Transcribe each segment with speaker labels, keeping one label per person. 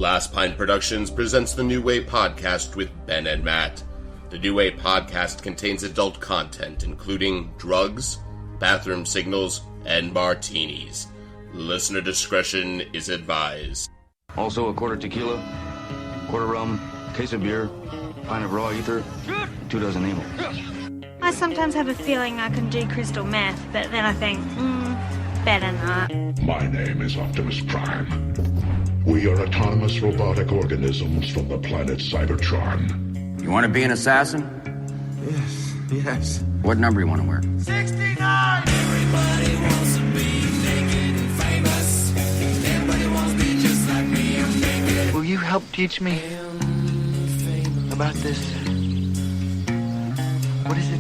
Speaker 1: Last Pine Productions presents the New Way podcast with Ben and Matt. The New Way podcast contains adult content, including drugs, bathroom signals, and martinis. Listener discretion is advised.
Speaker 2: Also, a quarter tequila, quarter rum, case of beer, pint of raw ether, 2 dozen Nemo.
Speaker 3: I sometimes have a feeling I can do crystal meth, but then I think, better not.
Speaker 4: My name is Optimus Prime. We are autonomous robotic organisms from the planet Cybertron.
Speaker 2: You want to be an assassin?
Speaker 5: Yes.
Speaker 2: What number you want to wear?
Speaker 5: 69! Everybody wants to be naked and famous. Everybody wants to be just like me. I'm naked.
Speaker 6: Will you help teach me about this? What is it?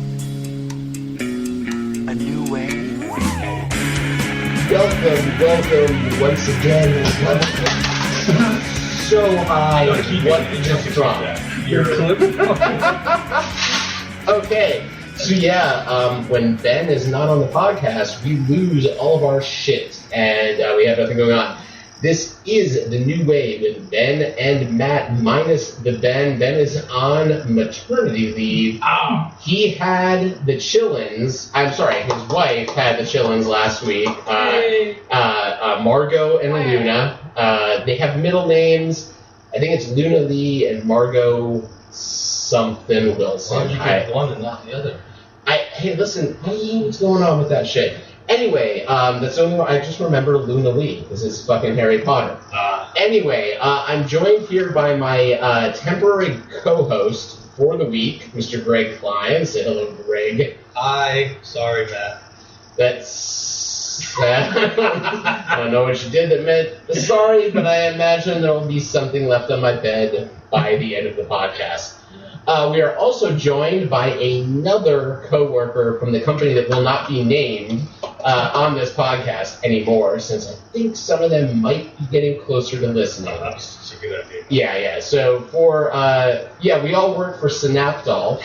Speaker 6: A new way?
Speaker 7: Welcome once again. So what just dropped? Your clip? Okay. So when Ben is not on the podcast, we lose all of our shit, and we have nothing going on. This is the New Way with Ben and Matt, minus the Ben. Ben is on maternity leave. He had the chillins. I'm sorry, his wife had the chillins last week. Margot and Luna. They have middle names. I think it's Luna Lee and Margot something Wilson.
Speaker 8: Why did you get one and not the other?
Speaker 7: Hey, listen, what's going on with that shit? Anyway, that's the only one I just remember Luna Lee. This is fucking Harry Potter. Anyway, I'm joined here by my temporary co-host for the week, Mr. Greg Klein. Say hello, Greg.
Speaker 8: Hi. Sorry, Matt.
Speaker 7: I don't know what you did that meant sorry, but I imagine there will be something left on my bed by the end of the podcast. We are also joined by another co-worker from the company that will not be named on this podcast anymore, since I think some of them might be getting closer to listening.
Speaker 8: That's a good idea.
Speaker 7: Yeah. So we all work for Snapdoll,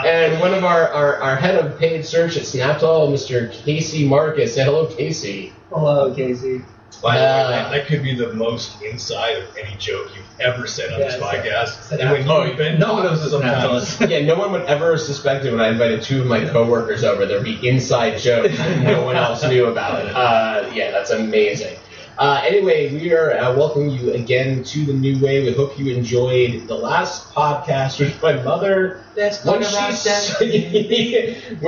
Speaker 7: and one of our head of paid search at Snapdoll, Mr. Casey Marcus. Say hello, Casey.
Speaker 9: Hello, Casey.
Speaker 8: By the way, that could be the most inside of any joke you've ever said on this podcast. And when no one knows this sometimes.
Speaker 7: Yeah, no one would ever suspect it when I invited two of my coworkers over. There'd be inside jokes that no one else knew about it. That's amazing. Anyway, we are welcoming you again to the New Way. We hope you enjoyed the last podcast with my mother. When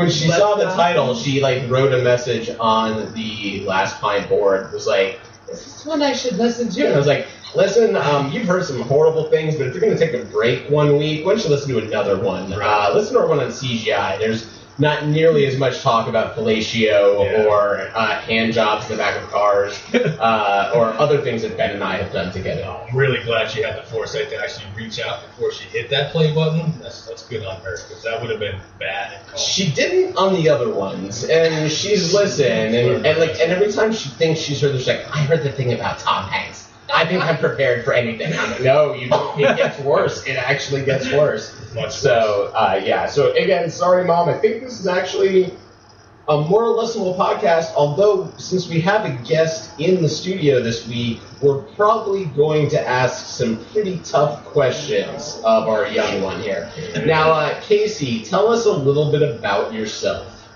Speaker 7: she saw the title, she wrote a message on the Last Pine board. It was like, is this one I should listen to? And I was like, listen, you've heard some horrible things, but if you're going to take a break 1 week, why don't you listen to another one? Listen to our one on CGI. There's not nearly as much talk about fellatio or hand jobs in the back of cars or other things that Ben and I have done together.
Speaker 8: I'm really glad she had the foresight to actually reach out before she hit that play button. That's good on her, because that would have been bad.
Speaker 7: She didn't on the other ones, and she's listened, and every time she thinks she's heard, she's like, I heard the thing about Tom Hanks. I think I'm prepared for anything. I'm like, no, it gets worse. It actually gets worse. So again, sorry, Mom. I think this is actually a more listenable podcast, although since we have a guest in the studio this week, we're probably going to ask some pretty tough questions of our young one here. Now, Casey, tell us a little bit about yourself.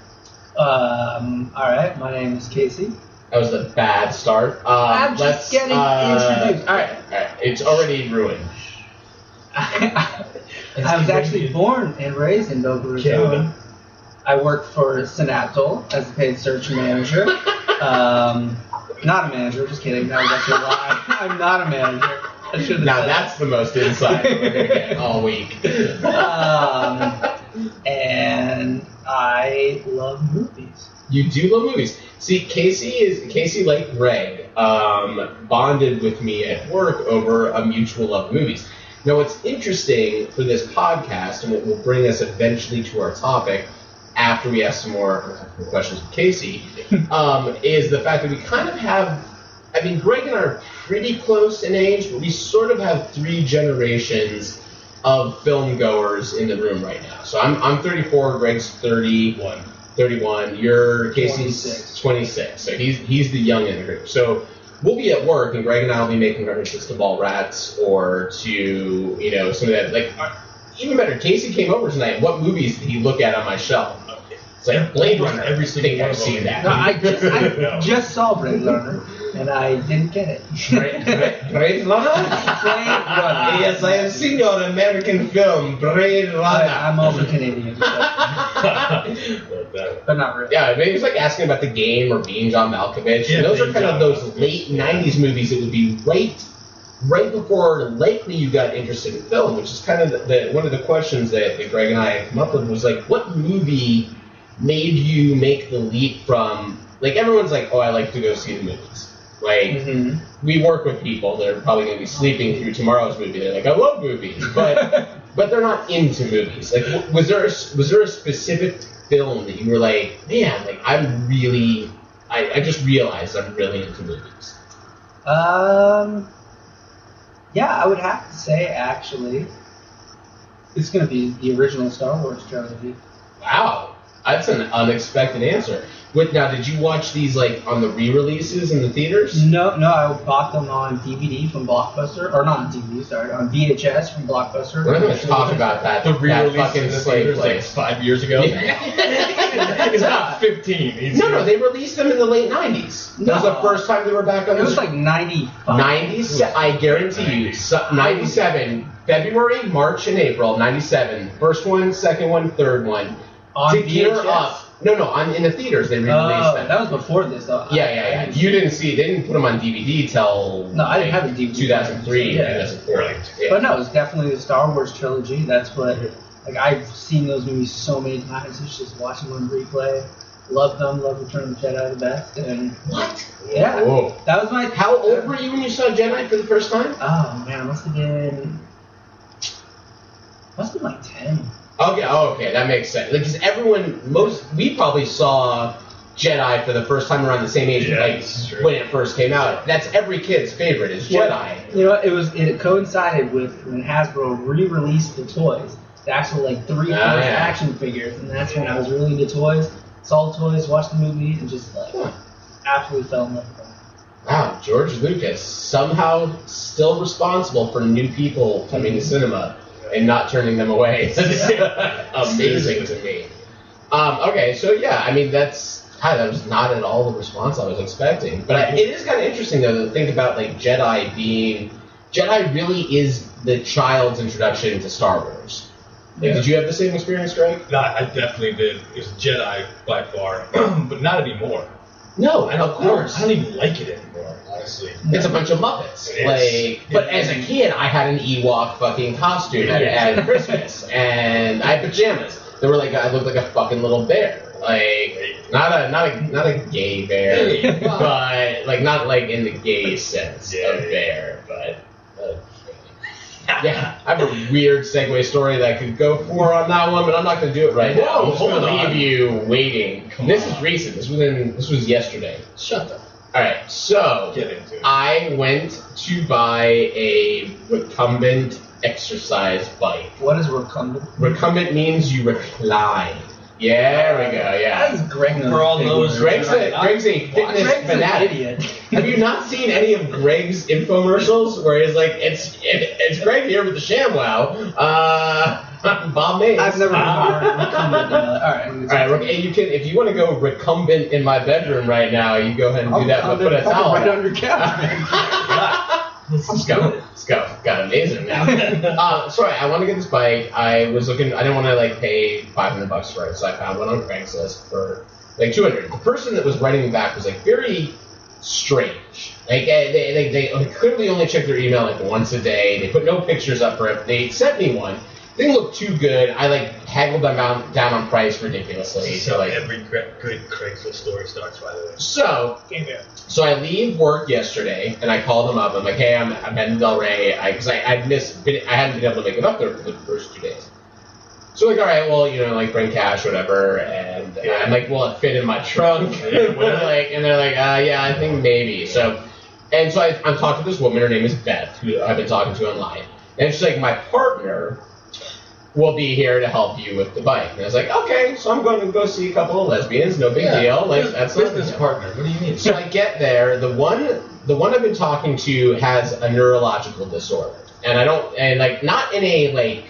Speaker 9: All right, my name is Casey.
Speaker 7: That was a bad start.
Speaker 9: I'm just getting introduced.
Speaker 7: All right. It's already ruined.
Speaker 9: I was actually born and raised in Boca Raton. I work for Synaptol as a paid search manager. Not a manager, just kidding. That was actually a lie. I'm not a manager. I should have said
Speaker 7: that's the most insight we're going to get all week.
Speaker 9: And I love movies.
Speaker 7: You do love movies. See, Casey like Greg, bonded with me at work over a mutual love of movies. Now, what's interesting for this podcast, and what will bring us eventually to our topic after we ask some more questions of Casey, is the fact that we kind of have, Greg and I are pretty close in age, but we sort of have 3 generations of film goers in the room right now. So I'm 34, Greg's 31. You're Casey's 26. So he's the young in the group. So we'll be at work, and Greg and I will be making references to Ballrats or to, you know, some of that. Like, even better, Casey came over tonight. What movies did he look at on my shelf? It's like Blade Runner.
Speaker 8: Every single
Speaker 7: I've seen that.
Speaker 9: No, I just saw Blade Runner, and I didn't get it.
Speaker 7: Blade Runner?
Speaker 9: Blade Runner.
Speaker 7: Yes, I have seen your American film, Blade Runner.
Speaker 9: I'm also Canadian, so. But not really.
Speaker 7: Yeah, maybe it's like asking about The Game or being John Malkovich.
Speaker 8: Yeah,
Speaker 7: And those are
Speaker 8: Being
Speaker 7: kind of
Speaker 8: John
Speaker 7: those
Speaker 8: Malkovich,
Speaker 7: late 90s movies that would be right before likely you got interested in film, which is kind of one of the questions that Greg and I come up with was like, what movie made you make the leap from, like, everyone's like, oh, I like to go see the movies. Like, we work with people that are probably going to be sleeping through tomorrow's movie. They're like, I love movies, but they're not into movies. Like, was there a specific film that you were like, man, like, I just realized I'm really into movies?
Speaker 9: Yeah, I would have to say, actually, it's going to be the original Star Wars trilogy.
Speaker 7: Wow, that's an unexpected answer. Now, did you watch these like on the re-releases in the theaters?
Speaker 9: No, I bought them on DVD from Blockbuster, or not on DVD, sorry, on VHS from Blockbuster.
Speaker 7: We're going to talk about that.
Speaker 8: The re-release
Speaker 7: that fucking
Speaker 8: in the
Speaker 7: slave
Speaker 8: theaters like
Speaker 7: place.
Speaker 8: 5 years ago. It's not 15.
Speaker 7: No, they released them in the late 90s. That was the first time they were back on
Speaker 9: It was like 95.
Speaker 7: 97, I guarantee you, 97, February, March, and April, 97. First one, second one, third one.
Speaker 9: On
Speaker 7: to gear
Speaker 9: VHS?
Speaker 7: up. No, in the theaters they re-released them.
Speaker 9: That was before this, though.
Speaker 7: Yeah. You didn't see, they didn't put them on DVD till...
Speaker 9: No, I didn't have a DVD.
Speaker 7: 2003,
Speaker 9: Yeah.
Speaker 7: 2004.
Speaker 8: Right.
Speaker 7: Yeah.
Speaker 9: But no, it's definitely the Star Wars trilogy. That's what, like, I've seen those movies so many times. It's just watching them on replay. Love them. Love Return of the Jedi the best. And
Speaker 7: What?
Speaker 9: yeah,
Speaker 7: Whoa.
Speaker 9: that was my.
Speaker 7: How old were you when you saw Jedi for the first time?
Speaker 9: Oh man, must have been like 10.
Speaker 7: Okay, that makes sense. Because we probably saw Jedi for the first time around the same age, when it first came out. That's every kid's favorite is Jedi.
Speaker 9: You know, it coincided with when Hasbro re-released the toys, the actual like 3 action figures, and that's when I was really into toys. Saw the toys, watched the movie, and just like absolutely fell in love with them.
Speaker 7: Wow, George Lucas somehow still responsible for new people coming to cinema and not turning them away. Amazing to me. Okay, so yeah, I mean that was not at all the response I was expecting. But it is kind of interesting though to think about like Jedi really is the child's introduction to Star Wars. Like, did you have the same experience, Greg?
Speaker 8: No, I definitely did. It was Jedi by far, but not anymore.
Speaker 7: No, of course.
Speaker 8: I don't even like it anymore, honestly.
Speaker 7: It's a bunch of Muppets. But as a kid, I had an Ewok fucking costume at Christmas, and I had pajamas. They were like, I looked like a fucking little bear. Like, not a gay bear, but like not like in the gay sense of bear, but. Yeah, I have a weird segue story that I could go for on that one, but I'm not going to do it right now. I'm just going to leave you waiting. This is recent. This was yesterday. Shut up. All right, so
Speaker 8: Get into it.
Speaker 7: I went to buy a recumbent exercise bike.
Speaker 9: What is recumbent?
Speaker 7: Recumbent means you recline. Yeah, there we go. Yeah.
Speaker 9: That is Greg.
Speaker 8: For all those,
Speaker 7: Greg's a fitness
Speaker 9: Greg's
Speaker 7: fanatic.
Speaker 9: an idiot.
Speaker 7: Have you not seen any of Greg's infomercials where he's like, it's Greg here with the ShamWow. Bob Mays.
Speaker 9: I've never heard recumbent. All right,
Speaker 7: you can if you want to go recumbent in my bedroom right now, you go ahead and do that. But put a towel
Speaker 9: right on your couch, man.
Speaker 7: Let's go. Got amazing now. Sorry, I want to get this bike. I was looking. I didn't want to like pay $500 for it, so I found one on Craigslist for like $200. The person that was writing me back was like very strange. Like they clearly only check their email like once a day. They put no pictures up for it. They sent me one. Didn't look too good. I like haggled them down on price ridiculously. So like
Speaker 8: every good Craigslist story starts by the way.
Speaker 7: So I leave work yesterday and I called them up. I'm like, hey, I'm heading to Del Rey because I hadn't been able to make it up there for the first 2 days. So like, all right, well, like bring cash, whatever. And I'm like, will it fit in my trunk? And they're like, yeah, I think maybe. So I'm talking to this woman. Her name is Beth, who I've been talking to online. And she's like, my partner will be here to help you with the bike. And I was like, okay, so I'm going to go see a couple of lesbians, no big deal. Like that's not
Speaker 8: business partner. What do you mean?
Speaker 7: So I get there, the one the one I've been talking to has a neurological disorder, and not in a like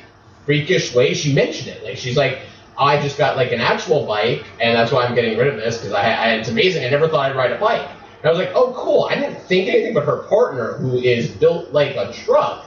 Speaker 7: freakish way. She mentioned it, like she's like, I just got like an actual bike, and that's why I'm getting rid of this because it's amazing. I never thought I'd ride a bike. And I was like, oh cool. I didn't think anything, but her partner, who is built like a truck,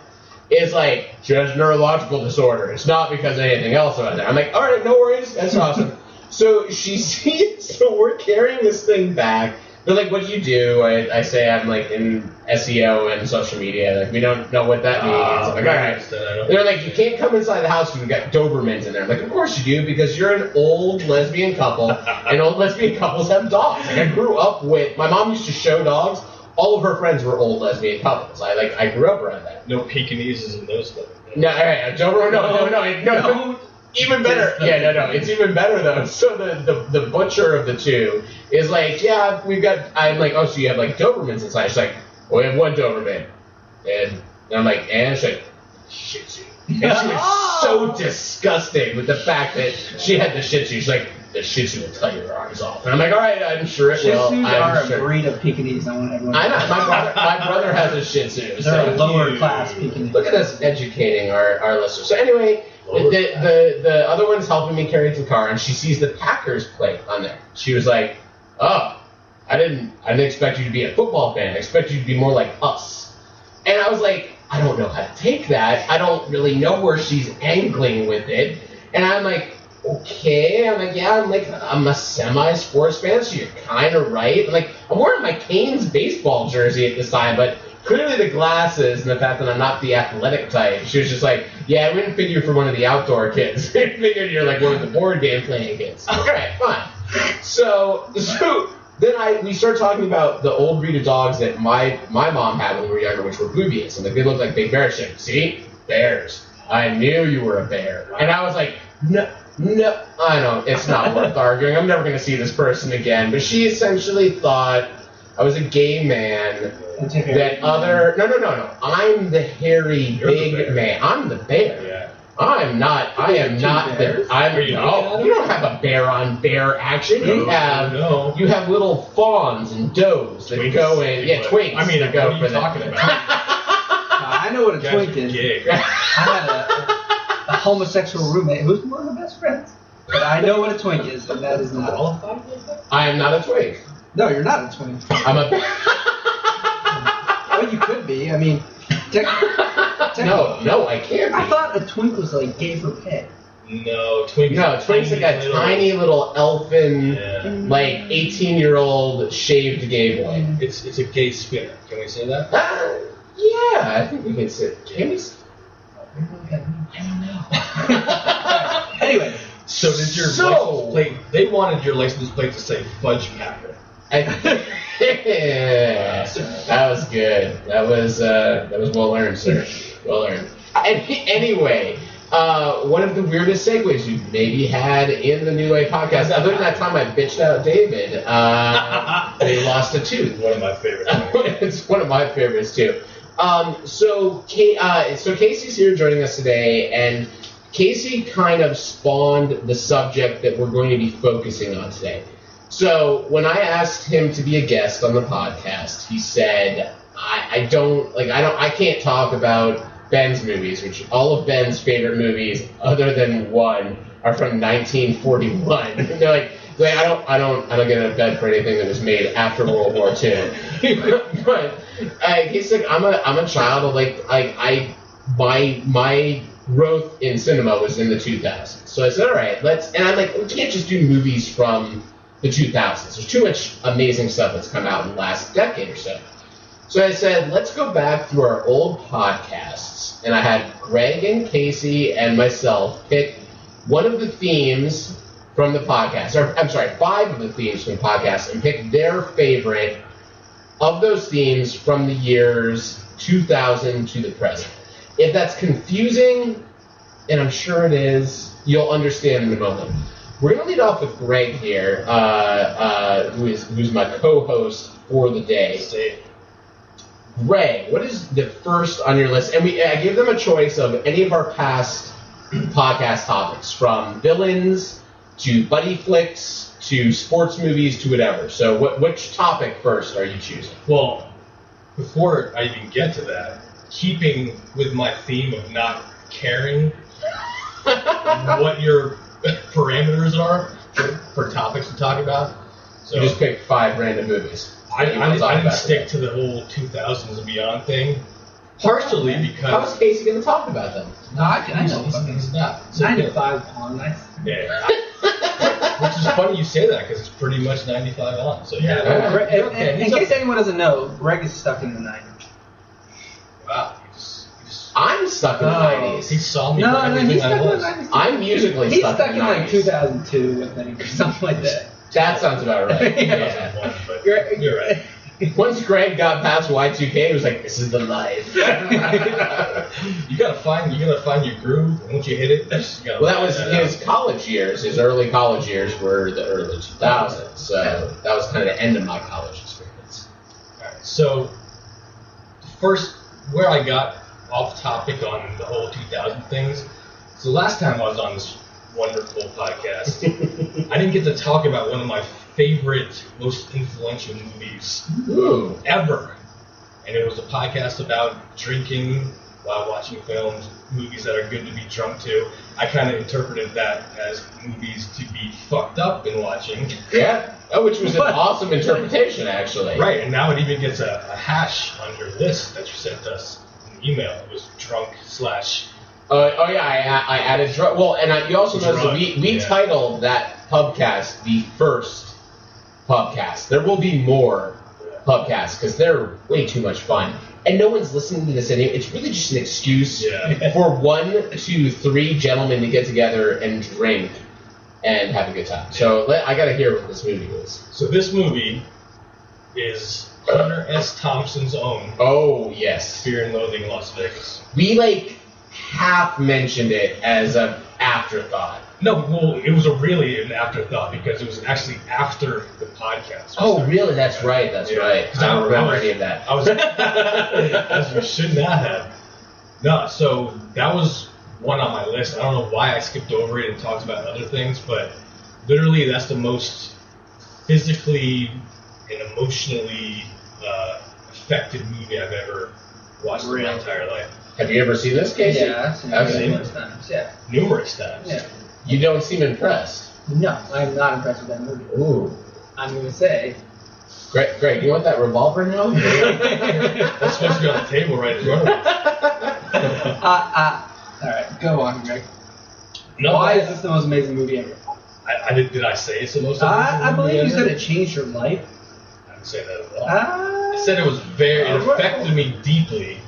Speaker 7: is like, she has neurological disorder. It's not because of anything else about that. I'm like, all right, no worries. That's awesome. So so we're carrying this thing back. They're like, what do you do? I say I'm like in SEO and social media. Like, we don't know what that means. I'm like, all right. They're like, you can't come inside the house because we've got Dobermans in there. I'm like, of course you do, because you're an old lesbian couple, and old lesbian couples have dogs. Like, I grew up with, my mom used to show dogs. All of her friends were old lesbian couples. I grew up around that.
Speaker 8: No Pekingeses in those ones.
Speaker 7: No, all right, Doberman, no. Even better. Yeah, no. It's even better though. So the butcher of the two is like, yeah, I'm like, oh, so you have like Dobermans inside? She's like, well, we have one Doberman, and I'm like, and she's like, Shih Tzu. And she was so disgusted with the fact that she had the Shih Tzu. She's like, the Shih Tzu will cut your arms off. And I'm like, all right, I'm sure it will.
Speaker 9: Shih Tzus are a breed of Pekingese. I want everyone.
Speaker 7: I know. My brother has a Shih Tzu.
Speaker 9: They're a lower class Pekingese.
Speaker 7: Look at us educating our listeners. So anyway. The other one's helping me carry to the car, and she sees the Packers plate on there. She was like, "Oh, I didn't expect you to be a football fan. I expect you to be more like us." And I was like, I don't know how to take that. I don't really know where she's angling with it. And I'm like, okay. I'm like, yeah. I'm a semi-sports fan, so you're kind of right. I'm wearing my Canes baseball jersey at this time, but. Clearly the glasses and the fact that I'm not the athletic type. She was just like, yeah, we didn't figure for one of the outdoor kids. We figured you're like one of the board game playing kids. All right, fine. So then we started talking about the old breed of dogs that my mom had when we were younger, which were boobies. And they looked like big bears. She said, see? Bears. I knew you were a bear. And I was like, no, I know, it's not worth arguing. I'm never going to see this person again. But she essentially thought I was a gay man. No. I'm the hairy big man. I'm the bear. Yeah. I am not the. You don't have a bear on bear action. You have little fawns and does that go in. Yeah, twinks.
Speaker 8: I mean,
Speaker 7: that go for
Speaker 8: talking about?
Speaker 9: I know what a twink is. I had a homosexual roommate who's one of my best friends. But I know what a twink is, and that is not.
Speaker 7: I am not a twink.
Speaker 9: No, you're not a twink.
Speaker 7: I'm a.
Speaker 9: Well, you could be. I mean,
Speaker 7: no, I can't be.
Speaker 9: I thought a twink was like gay for pet.
Speaker 8: No, twink's
Speaker 7: like a tiny little elfin, like 18-year-old shaved gay boy.
Speaker 8: It's a gay spinner. Can we say that?
Speaker 7: Yeah, I think we can say. Can we?
Speaker 9: I don't know. Anyway.
Speaker 8: So did your license plate? They wanted your license plate to say Fudge Packer.
Speaker 7: That was good. That was well earned, sir. Well earned. Anyway, one of the weirdest segues we've maybe had in the New Way podcast, other than that time I bitched out David, they lost a tooth.
Speaker 8: One of my favorites.
Speaker 7: It's one of my favorites too. So Casey's here joining us today, and Casey kind of spawned the subject that we're going to be focusing on today. So when I asked him to be a guest on the podcast, he said, I can't talk about Ben's movies, which all of Ben's favorite movies, other than one, are from 1941. They're like, I don't get out of bed for anything that was made after World War II. But he's like, I'm a child of my growth in cinema was in the 2000s. So I said, all right, and I'm like, we can't just do movies from the 2000s. There's too much amazing stuff that's come out in the last decade or so. So I said, let's go back through our old podcasts. And I had Greg and Casey and myself pick one of the themes from the podcast, or I'm sorry, 5 of the themes from the podcast, and pick their favorite of those themes from the years 2000 to the present. If that's confusing, and I'm sure it is, you'll understand in a moment. We're going to lead off with Greg here, who's my co-host for the day. Greg, what is the first on your list? And I give them a choice of any of our past podcast topics, from villains to buddy flicks to sports movies to whatever. So which topic first are you choosing?
Speaker 8: Well, before I even get to that, keeping with my theme of not caring what your parameters are for topics to talk about. So
Speaker 7: You just picked 5 random movies.
Speaker 8: I didn't stick to the whole 2000s and beyond thing. Partially because...
Speaker 7: How is Casey going to talk about them?
Speaker 9: No, I know fucking
Speaker 8: stuff.
Speaker 9: 95 on nice.
Speaker 8: Yeah. Which is funny you say that because it's pretty much 95 on. So yeah.
Speaker 9: In case anyone doesn't know, Greg is stuck in the 90s.
Speaker 8: Wow.
Speaker 7: I'm stuck in the 90s.
Speaker 8: He saw me.
Speaker 9: No, he's stuck in the 90s.
Speaker 7: I'm musically
Speaker 9: He's
Speaker 7: stuck in the 90s.
Speaker 9: like 2002, I think, or something like that.
Speaker 7: That sounds about right.
Speaker 8: Yeah. But you're right.
Speaker 7: Once Greg got past Y2K, he was like, "This is the life."
Speaker 8: You gotta find your groove, and once you hit it,
Speaker 7: well, that was his college years. His early college years were the early 2000s, so that was kind of the end of my college experience.
Speaker 8: All right. So, first, where I got off topic on the whole 2000 things. So last time I was on this wonderful podcast, I didn't get to talk about one of my favorite, most influential movies ever. And it was a podcast about drinking while watching films, movies that are good to be drunk to. I kind of interpreted that as movies to be fucked up in watching.
Speaker 7: Yeah, which was an awesome interpretation, actually.
Speaker 8: Right, and now it even gets a hash on your list that you sent us in the email. It was drunk /
Speaker 7: I added drunk. Well, and you also noticed that we titled that pubcast the first pubcast. There will be more pubcasts because they're way too much fun. And no one's listening to this anyway. It's really just an excuse for 1, 2, 3 gentlemen to get together and drink and have a good time. So I got to hear what this movie is.
Speaker 8: So this movie is Hunter S. Thompson's own.
Speaker 7: Oh, yes.
Speaker 8: Fear and Loathing in Las Vegas.
Speaker 7: We, half mentioned it as an afterthought.
Speaker 8: No, well, it was really an afterthought because it was actually after the podcast.
Speaker 7: Oh, really? That's right. That's right. I don't remember any of that.
Speaker 8: As we should not have. No, so that was one on my list. I don't know why I skipped over it and talked about other things, but literally that's the most physically and emotionally affected movie I've ever watched in my entire life.
Speaker 7: Have you ever seen this, Casey?
Speaker 9: Yeah, I've seen it numerous times. Yeah.
Speaker 8: Numerous times.
Speaker 9: Yeah.
Speaker 7: You don't seem impressed.
Speaker 9: No, I'm not impressed with that movie.
Speaker 7: Ooh.
Speaker 9: I'm going to say.
Speaker 7: Greg, you want that revolver now?
Speaker 8: That's supposed to be on the table right in front of us.
Speaker 9: Alright, go on, Greg.
Speaker 8: No,
Speaker 9: why is this the most amazing movie ever?
Speaker 8: Did I say it's the most amazing movie
Speaker 9: I believe
Speaker 8: ever?
Speaker 9: you said it changed your life.
Speaker 8: I didn't say that at all. I said it affected me deeply.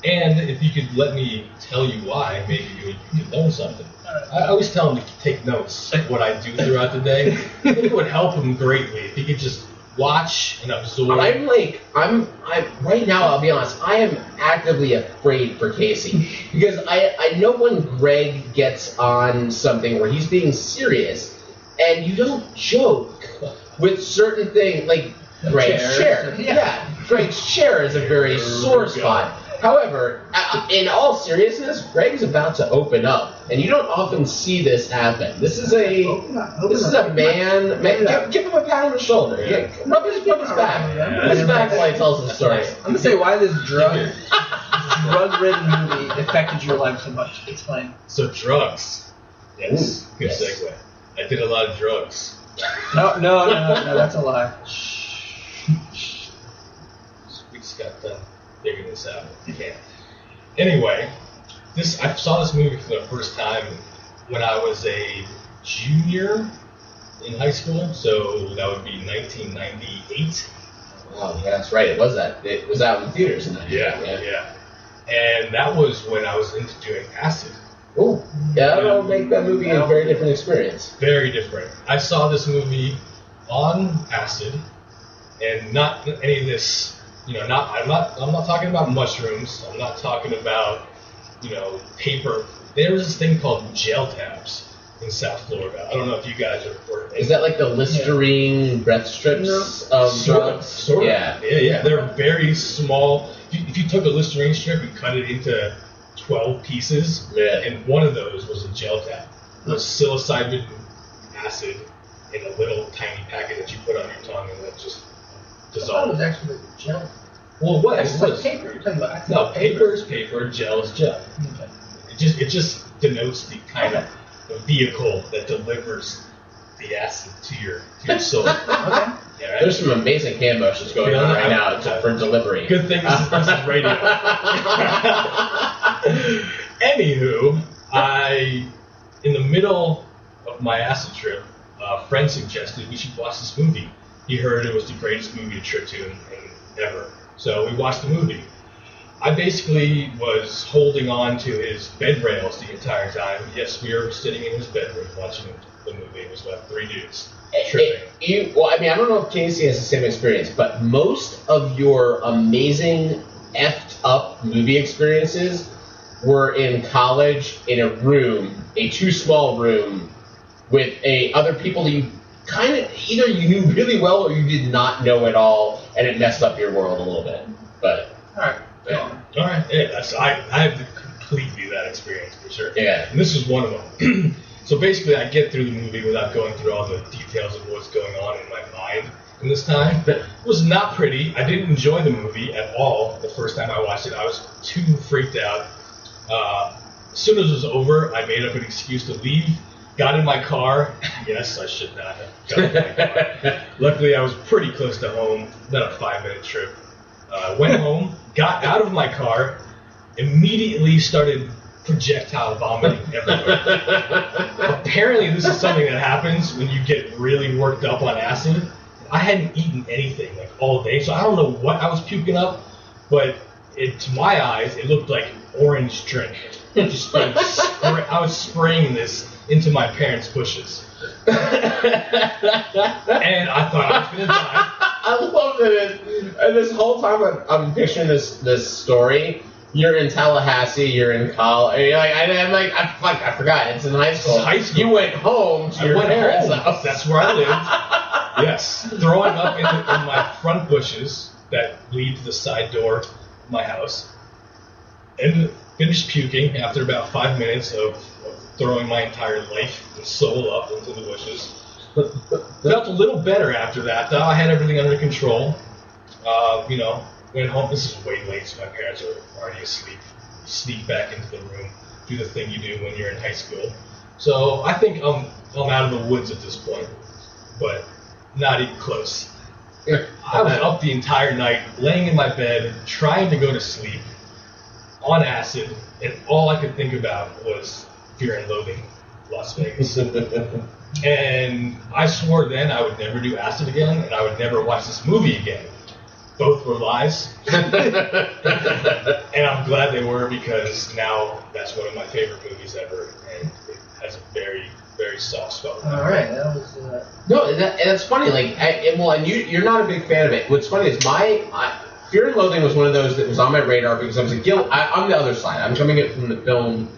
Speaker 8: And if you could let me tell you why, maybe you could learn something. I always tell him to take notes of what I do throughout the day. I think it would help him greatly if he could just watch and absorb.
Speaker 7: I'm right now, I'll be honest, I am actively afraid for Casey. Because I know when Greg gets on something where he's being serious, and you don't joke with certain things, like Greg's chair. Yeah, Greg's chair is a very sore spot. However, in all seriousness, Greg's about to open up, and you don't often see this happen. This is a man. Give him a pat on the shoulder. Rub his back. His back while he tells the story.
Speaker 9: I'm gonna say why this drug-ridden movie affected your life so much. Explain.
Speaker 8: So drugs. Yes. Good segue. I did a lot of drugs.
Speaker 9: No, that's a lie.
Speaker 8: We just got done figuring this out. You can't. Anyway, I saw this movie for the first time when I was a junior in high school, so that would be 1998.
Speaker 7: Oh, yeah, that's right. It was out in theaters in that year.
Speaker 8: Yeah. And that was when I was into doing acid.
Speaker 7: Oh, yeah, that'll make that movie a very different experience.
Speaker 8: Very different. I saw this movie on acid, and not any of this. I'm not talking about mushrooms. I'm not talking about, paper. There was this thing called gel tabs in South Florida. I don't know if you guys are aware of it.
Speaker 7: Is that like the Listerine breath strips of drugs?
Speaker 8: Sort of. Yeah. They're very small. If you took a Listerine strip and cut it into 12 pieces, and one of those was a gel tab. It was psilocybin acid in a little tiny packet that you put on your tongue and then just dissolve.
Speaker 9: I thought it was actually gel.
Speaker 8: Well, what?
Speaker 9: That's
Speaker 8: It
Speaker 9: like
Speaker 8: was.
Speaker 9: paper. You're talking about
Speaker 8: No, paper is paper, gel is gel.
Speaker 9: Okay.
Speaker 8: It just denotes the kind of the vehicle that delivers the acid to your soul.
Speaker 9: Okay.
Speaker 8: Yeah, right?
Speaker 7: There's some amazing hand motions going on right now for delivery.
Speaker 8: Good thing this is radio. Anywho, in the middle of my acid trip, a friend suggested we should watch this movie. He heard it was the greatest movie to trip to in ever. So we watched the movie. I basically was holding on to his bed rails the entire time. Yes, we were sitting in his bedroom watching the movie. It was about 3 dudes tripping.
Speaker 7: Well, I mean, I don't know if Casey has the same experience, but most of your amazing effed up movie experiences were in college in a room, a too small room, with other people that you kind of either you knew really well or you did not know at all, and it messed up your world a little bit. But
Speaker 9: All right.
Speaker 7: yeah.
Speaker 8: All right, yeah, I have completely that experience for sure.
Speaker 7: Yeah.
Speaker 8: And this is one of them. So basically, I get through the movie without going through all the details of what's going on in my mind. And this time, it was not pretty. I didn't enjoy the movie at all the first time I watched it. I was too freaked out. As soon as it was over, I made up an excuse to leave. Got in my car. Yes, I should not have got in my car. Luckily, I was pretty close to home. About a 5-minute trip. Went home, got out of my car, immediately started projectile vomiting everywhere. Apparently, this is something that happens when you get really worked up on acid. I hadn't eaten anything like all day, so I don't know what I was puking up, but to my eyes, it looked like orange drink. Just like I was spraying this into my parents' bushes. And I thought I was going to die.
Speaker 7: I love that. And this whole time I'm picturing this story. You're in Tallahassee. You're in college. You're like, I forgot. It's in high school.
Speaker 8: It's high school.
Speaker 7: You went home to your parents' house.
Speaker 8: That's where I lived. Yes, throwing up in my front bushes that lead to the side door of my house, and finished puking after about 5 minutes of throwing my entire life and soul up into the bushes. Felt a little better after that, though. I had everything under control. Went home. This is way late, so my parents are already asleep. You sneak back into the room, do the thing you do when you're in high school. So I think I'm out of the woods at this point, but not even close. I was up the entire night, laying in my bed, trying to go to sleep, on acid, and all I could think about was Fear and Loathing, Las Vegas. And I swore then I would never do acid again, and I would never watch this movie again. Both were lies. And I'm glad they were, because now that's one of my favorite movies ever, and it has a very, very soft spot.
Speaker 9: All right, that was.
Speaker 7: No, that's funny. Like, and you're not a big fan of it. What's funny is Fear and Loathing was one of those that was on my radar because I was like, I'm the other side. I'm coming at it from the film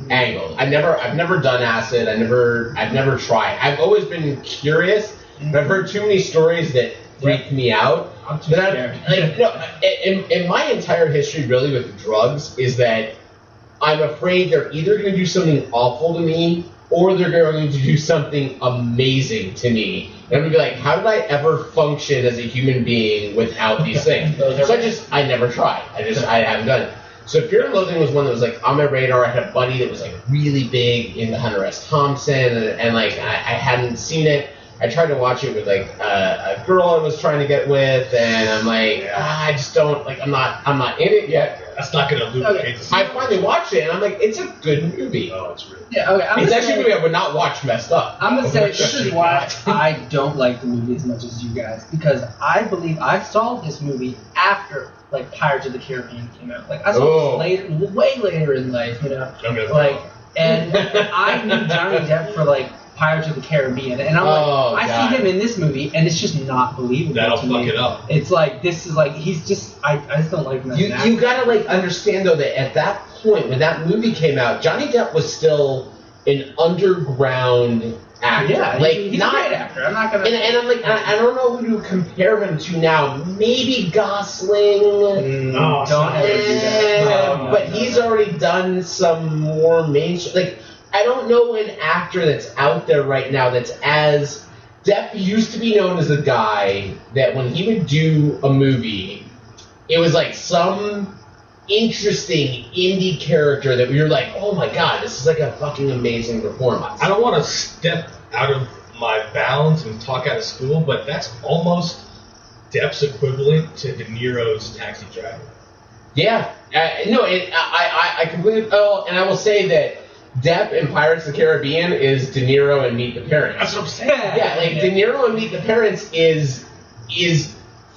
Speaker 7: angle. I've never done acid. I've never tried. I've always been curious, but I've heard too many stories that freak me out.
Speaker 9: I'm too scared.
Speaker 7: In my entire history, really, with drugs, is that I'm afraid they're either going to do something awful to me, or they're going to do something amazing to me. And I'm going to be like, how did I ever function as a human being without these things? So I never tried. I haven't done it. So Fear and Loathing was one that was like on my radar. I had a buddy that was like really big into Hunter S. Thompson, and like I hadn't seen it. I tried to watch it with like a girl I was trying to get with, and I'm like, I just don't like. I'm not in it yet.
Speaker 8: That's not going to lubricate the
Speaker 7: I finally watched it, and I'm like, it's a good movie.
Speaker 8: Oh, it's really.
Speaker 9: Yeah, okay.
Speaker 7: It's actually a movie I would not watch messed up.
Speaker 9: I'm gonna say this is why I don't like the movie as much as you guys, because I believe I saw this movie after like Pirates of the Caribbean came out. Like I saw this way later in life, and I knew Johnny Depp for like Pirates of the Caribbean, and I'm like, I see him in this movie, and it's just not believable.
Speaker 8: That'll
Speaker 9: to
Speaker 8: fuck
Speaker 9: me.
Speaker 8: it up.
Speaker 9: It's like this is like he's just I just don't like him.
Speaker 7: You gotta like understand though that at that point when that movie came out, Johnny Depp was still an underground actor.
Speaker 9: Yeah,
Speaker 7: like
Speaker 9: he's
Speaker 7: not,
Speaker 9: a great actor. I'm not gonna.
Speaker 7: And I'm like, I don't know who to compare him to now. Maybe Gosling.
Speaker 9: Don't ever do that. No,
Speaker 7: but he's already done some more mainstream. Like, I don't know an actor that's out there right now that's as... Depp used to be known as a guy that when he would do a movie, it was like some interesting indie character that we were like, oh my god, this is like a fucking amazing performance.
Speaker 8: I don't want to step out of my bounds and talk out of school, but that's almost Depp's equivalent to De Niro's Taxi Driver.
Speaker 7: Yeah, I completely. Oh, and I will say that Depp in Pirates of the Caribbean is De Niro and Meet the Parents.
Speaker 8: That's what I'm saying.
Speaker 7: Yeah, like De Niro and Meet the Parents is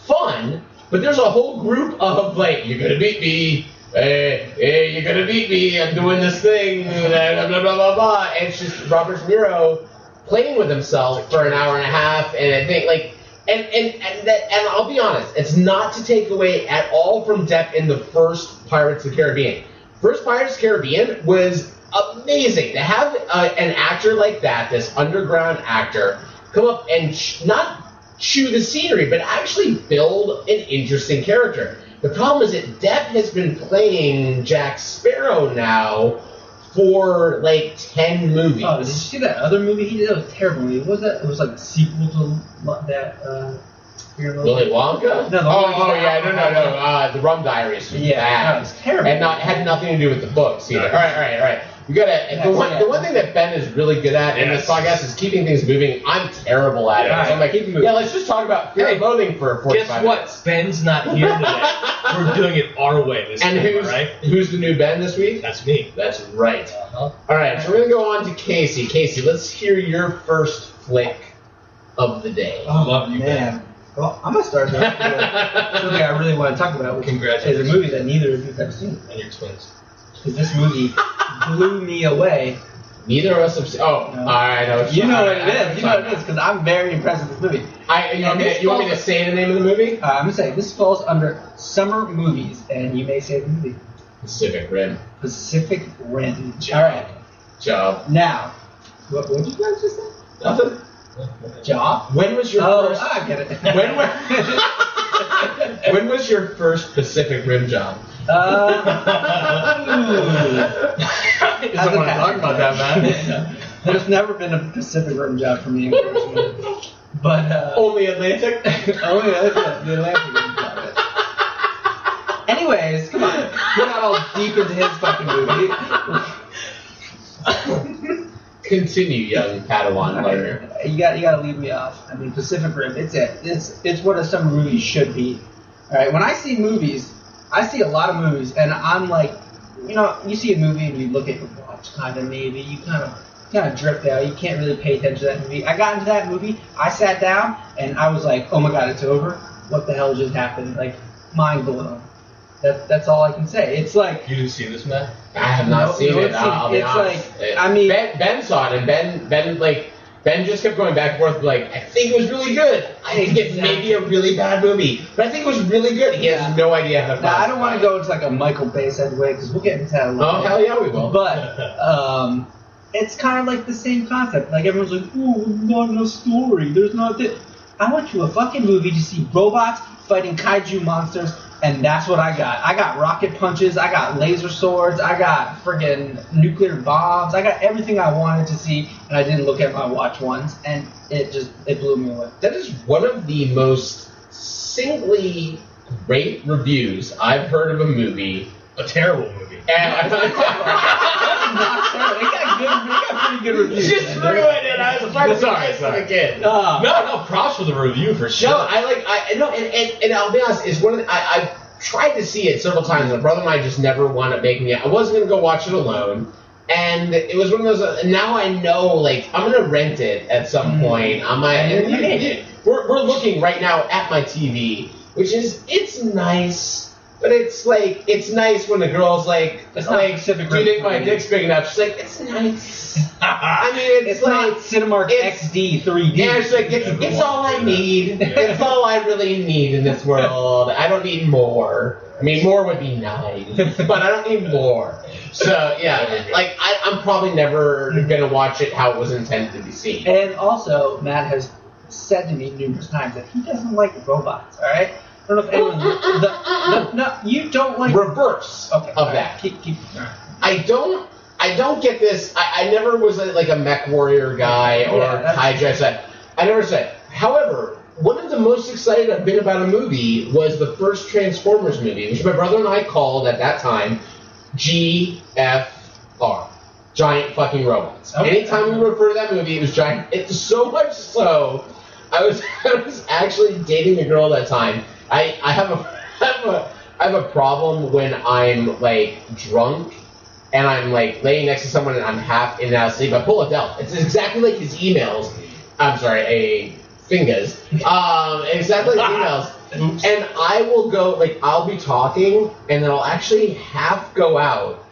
Speaker 7: fun, but there's a whole group of like, you're gonna beat me, hey, you're gonna beat me, I'm doing this thing, blah blah blah blah blah, and it's just Robert De Niro playing with himself for an hour and a half, and I think like. And I'll be honest, it's not to take away at all from Depp in the first Pirates of the Caribbean. First Pirates of the Caribbean was amazing. To have an actor like that, this underground actor, come up and not chew the scenery, but actually build an interesting character. The problem is that Depp has been playing Jack Sparrow now for like 10 movies.
Speaker 9: Oh, did you see that other movie he did? That was a terrible movie. What was that? It was like the sequel to that.
Speaker 7: Willy Wonka?
Speaker 9: No,
Speaker 7: no. The Rum Diaries. Was
Speaker 9: Yeah,
Speaker 7: bad.
Speaker 9: that was terrible.
Speaker 7: And had nothing to do with the books either. All right. You gotta. The one thing that Ben is really good at in this podcast is keeping things moving. I'm terrible at it. So I'm like, yeah, let's just talk about Fear and Loathing for 45
Speaker 8: Guess what?
Speaker 7: minutes.
Speaker 8: Ben's not here today. We're doing it our way this
Speaker 7: And
Speaker 8: time, right?
Speaker 7: who's the new Ben this week?
Speaker 8: That's me.
Speaker 7: That's right.
Speaker 8: Uh-huh.
Speaker 7: All right, so we're gonna go on to Casey. Casey, let's hear your first flick of the day.
Speaker 9: Oh,
Speaker 8: Love you,
Speaker 9: man. Well, I'm gonna start with something I really want to talk about, which
Speaker 8: Congratulations.
Speaker 9: is a movie that neither of you have seen.
Speaker 8: And your twins.
Speaker 9: Because this movie blew me away.
Speaker 7: Neither of us have seen. Oh,
Speaker 9: No.
Speaker 7: I know.
Speaker 9: You know what it is. You know what it is, because I'm very impressed with this movie.
Speaker 7: You want me to say the name of the movie?
Speaker 9: I'm gonna say this falls under summer movies, and you may say the movie
Speaker 7: Pacific Rim.
Speaker 9: Pacific Rim.
Speaker 7: Job.
Speaker 9: All right.
Speaker 7: Job.
Speaker 9: Now, what did you guys just say?
Speaker 7: Nothing.
Speaker 9: Job?
Speaker 7: When was your first?
Speaker 9: I get it.
Speaker 7: When was your first Pacific Rim job?
Speaker 8: I don't want to talk about that, man.
Speaker 9: There's never been a Pacific Rim job for me, unfortunately. But
Speaker 7: Only Atlantic.
Speaker 9: only the Atlantic Rim job. Anyways, come on, we're not all deep into his fucking movie.
Speaker 7: Continue, young Padawan learner.
Speaker 9: You gotta leave me off. I mean, Pacific Rim. It's what a summer movie should be. All right. When I see movies, I see a lot of movies, and I'm like, you see a movie and you look at your watch, kind of maybe you kind of drift out. You can't really pay attention to that movie. I got into that movie. I sat down and I was like, oh my god, it's over. What the hell just happened? Like, mind blown. That's all I can say. It's like,
Speaker 8: You didn't see this, man?
Speaker 7: I have not seen it. I'll be
Speaker 9: it's
Speaker 7: honest.
Speaker 9: like, I mean,
Speaker 7: Ben saw it, and Ben just kept going back and forth, like, I think it was really good. I think it's maybe a really bad movie, but I think it was really good. He has no idea how to.
Speaker 9: Now, I don't want to go into like a Michael Bay way because we'll get into that a little
Speaker 7: Oh
Speaker 9: bit.
Speaker 7: hell yeah, we will.
Speaker 9: But it's kind of like the same concept. Like everyone's like, oh, not enough story. There's not that. I went to a fucking movie to see robots fighting kaiju monsters, and that's what I got. I got rocket punches. I got laser swords. I got friggin' nuclear bombs. I got everything I wanted to see, and I didn't look at my watch once, and it blew me away.
Speaker 7: That is one of the most singly great reviews I've heard of a movie.
Speaker 8: A terrible movie.
Speaker 7: And
Speaker 9: Not terrible. It got pretty good reviews.
Speaker 7: just
Speaker 9: man.
Speaker 7: ruined it. I was trying to
Speaker 8: Sorry.
Speaker 7: again.
Speaker 8: No, props for the review for sure.
Speaker 7: No, and I'll be honest. It's one of the, I've tried to see it several times. My brother and I just never wound up making it. I wasn't gonna go watch it alone, and it was one of those. Now I know, like, I'm gonna rent it at some point. I'm like, and we're looking right now at my TV, which is it's nice. But it's like, it's nice when the girl's like,
Speaker 9: It's not Pacific
Speaker 7: do you
Speaker 9: Rim
Speaker 7: think my
Speaker 9: for me.
Speaker 7: dick's big enough? She's like, it's nice. I mean, it's like,
Speaker 9: not Cinemark
Speaker 7: it's-
Speaker 9: XD 3D.
Speaker 7: yeah, it's like, it's all I need. It's all I really need in this world. I don't need more. I mean, more would be nice, but I don't need more. So, yeah, like, I'm probably never going to watch it how it was intended to be seen.
Speaker 9: And also, Matt has said to me numerous times that he doesn't like robots. All right. I don't know if anyone. No, you don't like.
Speaker 7: Reverse
Speaker 9: Okay,
Speaker 7: of
Speaker 9: all right,
Speaker 7: that.
Speaker 9: Keep.
Speaker 7: I don't get this. I never was like a mech warrior guy or
Speaker 9: Yeah, that's-
Speaker 7: kaiju. I never said. However, one of the most excited I've been about a movie was the first Transformers movie, which my brother and I called at that time GFR. Giant fucking robots.
Speaker 9: Okay.
Speaker 7: Anytime we refer to that movie, it was giant. It's so much so, I was actually dating a girl at that time. I have a problem when I'm like drunk and I'm like laying next to someone and I'm half in and out of sleep. I pull a Del. It's exactly like his emails. I'm sorry, fingers. Exactly like emails. And I will go, like, I'll be talking and then I'll actually half go out.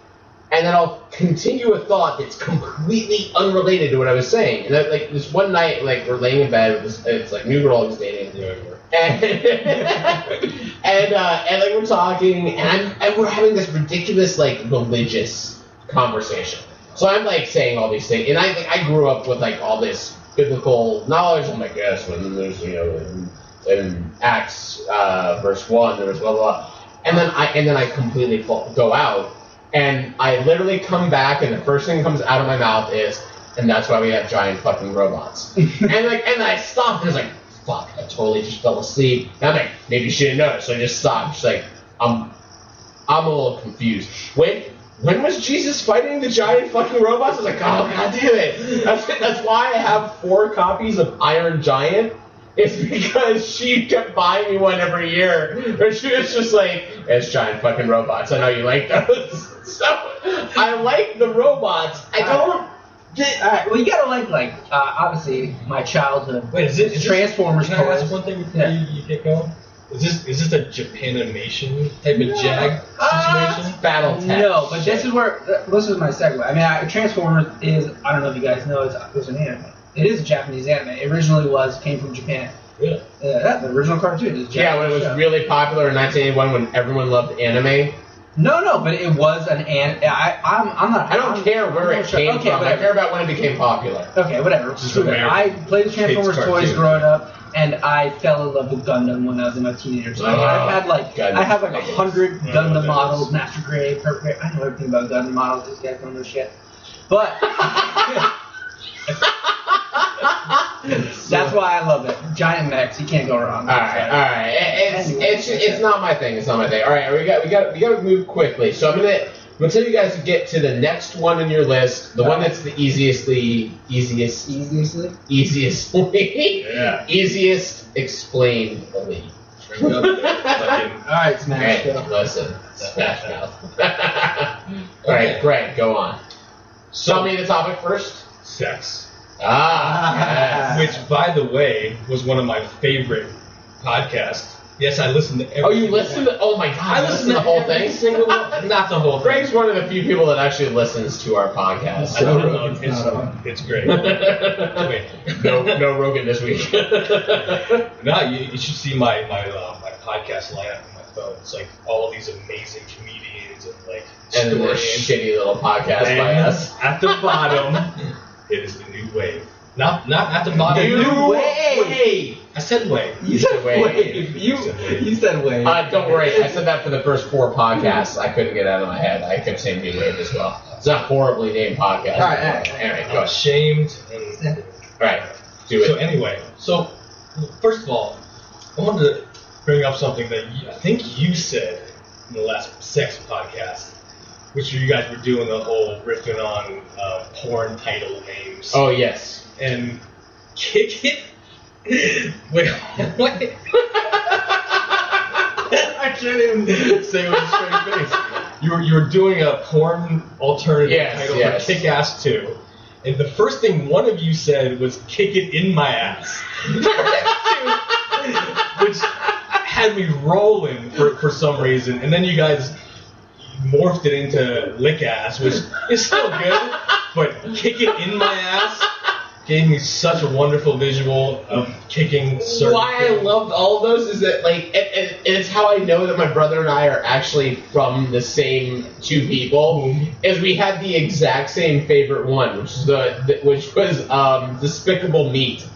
Speaker 7: And then I'll continue a thought that's completely unrelated to what I was saying. And like this one night, like we're laying in bed with this, it's like new girl I was dating, and like we're talking, and we're having this ridiculous like religious conversation. So I'm like saying all these things, and I grew up with like all this biblical knowledge. I'm like, yes, when there's in Acts verse 1, there was blah blah blah, and then I completely go out. And I literally come back, and the first thing that comes out of my mouth is, and that's why we have giant fucking robots. and I stopped, and I was like, fuck, I totally just fell asleep. And I'm like, maybe she didn't notice, so I just stopped. She's like, I'm a little confused. When was Jesus fighting the giant fucking robots? I was like, oh, god damn it. That's why I have 4 copies of Iron Giant. It's because she kept buying me one every year. But she was just like, it's giant fucking robots. I know you like those. So, I like the robots. I don't...
Speaker 9: Alright, well, you gotta like, obviously, my childhood.
Speaker 8: Wait, is
Speaker 9: Transformers
Speaker 8: Can I
Speaker 9: toys.
Speaker 8: ask one thing before you get going? Is this a Japanimation type of Jag situation?
Speaker 7: Battle tech.
Speaker 9: No, but this is my segue. I mean, Transformers is, I don't know if you guys know, it was an anime. It is a Japanese anime. It originally came from Japan.
Speaker 8: Yeah.
Speaker 9: The original cartoon is Japanese.
Speaker 7: Yeah, when it was really popular in 1981 when everyone loved anime.
Speaker 9: No, but it was an anime.
Speaker 7: I don't care where it came from.
Speaker 9: Whatever.
Speaker 7: I care about when it became popular.
Speaker 9: Okay, whatever. Screw that. I played the Transformers toys growing up, and I fell in love with Gundam when I was in my teenager. So I have like 100 Gundam models, Master Grade, Perfect Grade. I know everything about Gundam models. These guys don't know shit. But that's why I love it. Giant mechs, you can't go wrong.
Speaker 7: All right. It's not my thing. It's not my thing. All right, we got to move quickly. So I'm gonna tell you guys to get to the next one on your list, the one that's the easiest explainedly.
Speaker 9: Alright, Smash.
Speaker 7: Hey, listen, Smash Mouth. All right, Greg, go on. Tell me the topic first.
Speaker 8: Sex.
Speaker 7: Yes.
Speaker 8: Which, by the way, was one of my favorite podcasts. Yes, I listened to every.
Speaker 7: Oh, you listened to? Oh my god!
Speaker 8: I listened to
Speaker 7: the whole thing.
Speaker 8: Single one, not the whole thing.
Speaker 7: Greg's one of the few people that actually listens to our podcast.
Speaker 8: I don't know. It's great.
Speaker 7: No Rogan this week.
Speaker 8: No, you should see my podcast lineup on my phone. It's like all of these amazing comedians and like
Speaker 7: and this shitty little podcast by us.
Speaker 8: At the bottom, it is the new wave. Not at the bottom.
Speaker 7: New wave.
Speaker 8: I said wave.
Speaker 9: You said wave. You said wave.
Speaker 7: Don't worry. I said that for the first 4 podcasts. I couldn't get it out of my head. I kept saying new wave as well. It's a horribly named podcast.
Speaker 9: All right.
Speaker 7: Anyway,
Speaker 8: I'm ashamed.
Speaker 7: All right. Do it.
Speaker 8: So anyway, first of all, I wanted to bring up something that I think you said in the last sex podcast, which you guys were doing the whole riffing on porn title names.
Speaker 7: Oh yes.
Speaker 8: And kick it. Wait, what? I can't even say it with a straight face. You were doing a porn alternative title for Kick-Ass 2. And the first thing one of you said was kick it in my ass. Which had me rolling for some reason. And then you guys morphed it into lick ass, which is still good. But kick it in my ass gave me such a wonderful visual of kicking certain
Speaker 7: Why I loved all of those is that, like, it's how I know that my brother and I are actually from the same 2 people, is we had the exact same favorite one, which was Despicable Meat.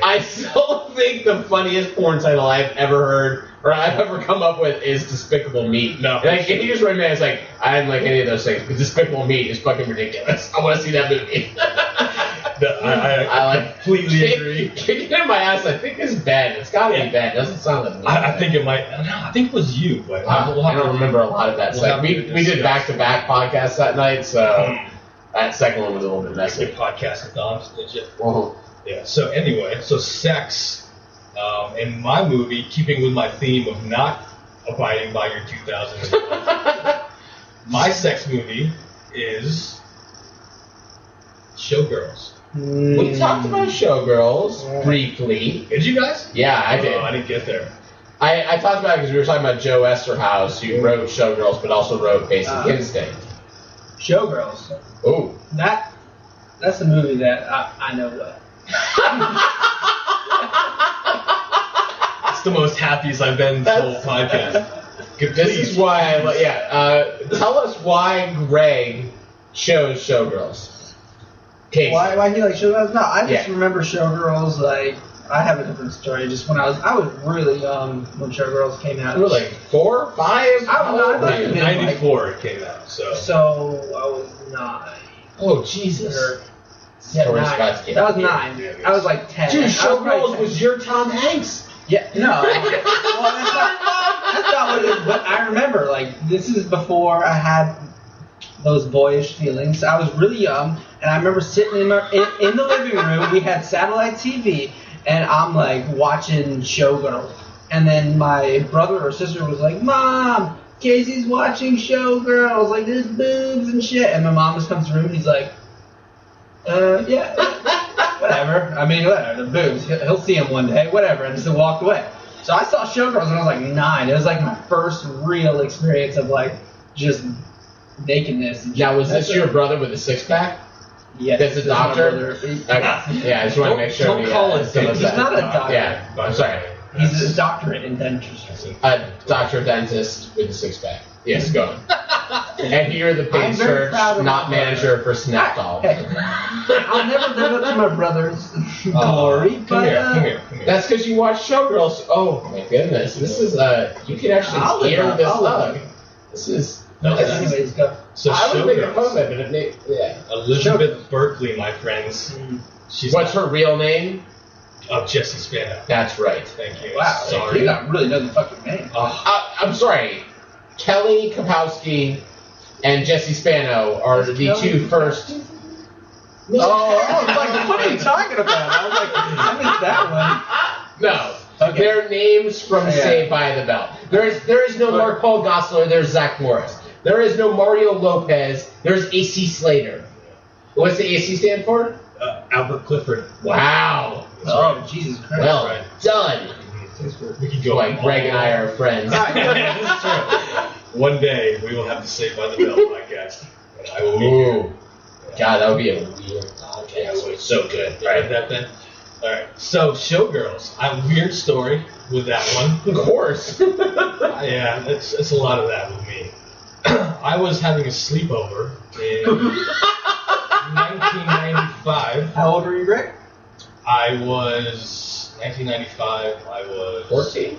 Speaker 7: I still think the funniest porn title I've ever heard, or I've ever come up with, is Despicable Meat.
Speaker 8: No.
Speaker 7: Like, if you just read me, it's like, I didn't like any of those things, but Despicable Meat is fucking ridiculous. I want to see that movie.
Speaker 8: I completely agree.
Speaker 7: Kicking in my ass, I think is Ben. It's gotta be Ben. It doesn't sound like me.
Speaker 8: I think it might. No, I think it was you, but
Speaker 7: I don't remember a lot of that.
Speaker 8: We'll
Speaker 7: we did back-to-back podcasts that night, so that second one was a little bit messy.
Speaker 8: Podcast-a-thons, did you?
Speaker 7: Uh-huh.
Speaker 8: Yeah. So anyway, sex in my movie, keeping with my theme of not abiding by your 2000. My sex movie is Showgirls.
Speaker 7: We talked about Showgirls briefly.
Speaker 8: Did you guys?
Speaker 7: Yeah, I did.
Speaker 8: Oh, I didn't get there.
Speaker 7: I talked about it because we were talking about Joe Esterhaus, who wrote Showgirls, but also wrote Basic Instinct.
Speaker 9: Showgirls.
Speaker 7: Oh.
Speaker 9: That's a movie that I know well.
Speaker 8: It's the most happiest I've been this whole podcast.
Speaker 7: This is why tell us why Greg chose Showgirls. Casey.
Speaker 9: Why he like Showgirls? No, I just remember Showgirls. Like I have a different story. Just when I was really young when Showgirls came out.
Speaker 7: You were like 4, 5.
Speaker 9: I don't know. I thought it was
Speaker 8: 94 it came out. So
Speaker 9: I was 9.
Speaker 7: Oh Jesus.
Speaker 9: Yeah,
Speaker 7: Tori
Speaker 9: 9.
Speaker 7: Scott's kid.
Speaker 9: That was 9. I was like 10.
Speaker 7: Dude, Showgirls was your Tom Hanks.
Speaker 9: Yeah, no. Well, that's not what it is. But I remember, like, this is before I had those boyish feelings. I was really young, and I remember sitting in the living room. We had satellite TV, and I'm like watching Showgirls. And then my brother or sister was like, "Mom, Casey's watching Showgirls. Like, there's boobs and shit." And my mom just comes to the room. He's like, yeah. Whatever. I mean, whatever. The boobs. He'll see them one day. Whatever. And just walked away. So I saw Showgirls when I was like 9. It was like my first real experience of like just nakedness.
Speaker 7: Now, was this your brother with a 6-pack?
Speaker 9: Yeah.
Speaker 7: That's a doctor? Okay. Yeah, I just want to make sure.
Speaker 8: Don't call it.
Speaker 9: He's not a doctor.
Speaker 7: Yeah, I'm sorry.
Speaker 9: He's a doctorate in dentistry.
Speaker 7: A doctor dentist with a 6-pack. Yes, go on. And you're the paid search, not manager for Snapdoll.
Speaker 9: Hey, I'll never live up to my brother's glory.
Speaker 8: Come here.
Speaker 7: That's because you watch Showgirls. Oh my goodness, this is you can actually hear this up. This is.
Speaker 9: Anyways, go.
Speaker 8: So
Speaker 7: I would make a fun
Speaker 8: Showgirls.
Speaker 7: of it, but it made, yeah.
Speaker 8: Elizabeth Berkley, my friends. She's
Speaker 7: What's her real name?
Speaker 8: Jesse Spano.
Speaker 7: That's right.
Speaker 8: Thank you.
Speaker 9: Wow,
Speaker 8: Sorry.
Speaker 9: you don't really know the fucking name.
Speaker 7: I'm sorry. Kelly Kapowski and Jesse Spano are the two first.
Speaker 9: I was like, what are you talking about? I was like, I missed that one.
Speaker 7: No.
Speaker 9: Okay.
Speaker 7: They're names from Saved by the Bell. There is no Mark Paul Gosselaar. There's Zach Morris. There is no Mario Lopez. There's AC Slater. What's the AC stand for?
Speaker 8: Albert Clifford.
Speaker 7: Wow.
Speaker 9: Oh, Jesus Christ.
Speaker 7: Well done.
Speaker 8: We can go
Speaker 7: Like Greg and I are friends.
Speaker 8: That's true. One day we will have the Saved by the Bell podcast. And I will be here.
Speaker 7: Ooh. God, that would be a weird podcast. It's so good.
Speaker 8: All right, that then. All right. So Showgirls. I have a weird story with that one.
Speaker 7: Of course.
Speaker 8: Yeah, it's a lot of that with me. I was having a sleepover in 1995.
Speaker 9: How old were you, Greg?
Speaker 8: I was 1995. I was
Speaker 7: 14.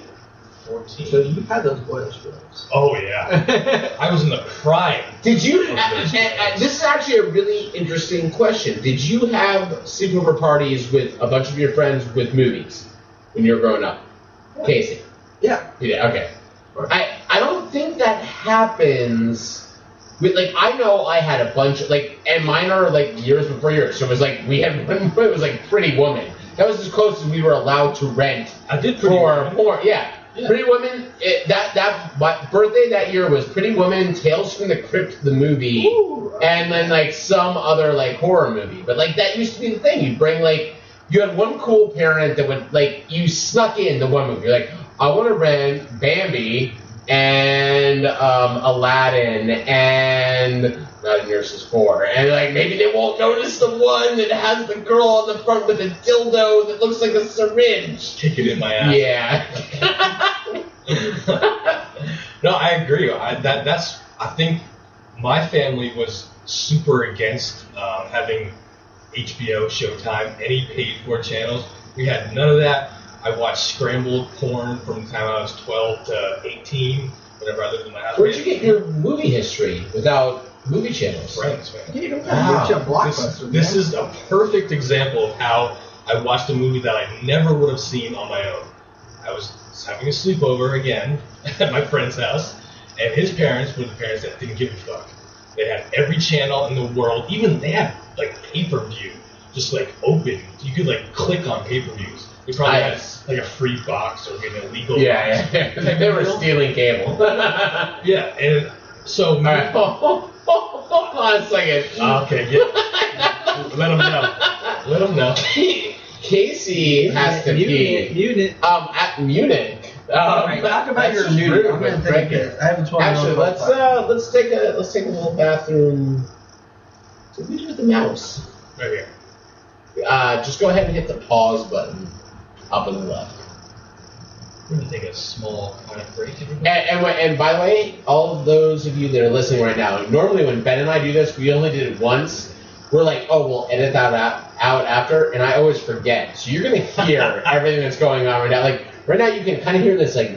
Speaker 8: 14.
Speaker 9: So you had those boyish feelings.
Speaker 8: Oh yeah. I was in the prime.
Speaker 7: Did you? This is actually a really interesting question. Did you have sleepover parties with a bunch of your friends with movies when you were growing up? Casey.
Speaker 9: Yeah.
Speaker 7: You did. Okay. I don't think that happens. With, like, I know I had a bunch of, like, and mine are like years before yours. So it was like we had it was like Pretty Woman. That was as close as we were allowed to rent.
Speaker 8: I did Pretty Woman.
Speaker 7: Yeah. Pretty Woman. My birthday that year was Pretty Woman, Tales from the Crypt, the movie, and then like some other like horror movie. But like that used to be the thing. You'd bring like you had one cool parent that would like you snuck in the one movie. You're like, I want to rent Bambi and Aladdin and Nurses 4, and like maybe they won't notice the one that has the girl on the front with a dildo that looks like a syringe.
Speaker 8: Kick it in my ass.
Speaker 7: Yeah.
Speaker 8: No, I agree. I think my family was super against having HBO, Showtime, any paid-for channels. We had none of that. I watched scrambled porn from the time I was 12 to 18, whenever I lived in my house.
Speaker 7: Where'd you get your movie history without movie channels.
Speaker 8: Friends, man.
Speaker 9: You don't
Speaker 7: Wow.
Speaker 9: get you a blockbuster.
Speaker 8: This
Speaker 9: man.
Speaker 8: is a perfect example of how I watched a movie that I never would have seen on my own. I was having a sleepover again at my friend's house, and his parents were the parents that didn't give a fuck. They had every channel in the world. Even they had like pay-per-view, just like open. You could like click on pay-per-views. They probably had like a free box or an illegal box.
Speaker 7: Yeah. They were stealing cable.
Speaker 8: Yeah, and so
Speaker 7: All right. Hold on a second.
Speaker 8: okay, let them know. Let them know.
Speaker 7: Casey has to be
Speaker 9: Mutant.
Speaker 7: at Munich.
Speaker 9: Alright, talk about your nudity. I'm gonna take this. I have a 12
Speaker 7: Actually, let's take a little bathroom. What do we do with the mouse?
Speaker 8: Right here.
Speaker 7: Just go ahead and hit the pause button up on the left.
Speaker 8: We're gonna take a small kind of break.
Speaker 7: And by the way, all of those of you that are listening right now, normally when Ben and I do this, we only did it once. We're like, oh, we'll edit that out after, and I always forget. So you're gonna hear everything that's going on right now. Like right now, you can kind of hear this, like,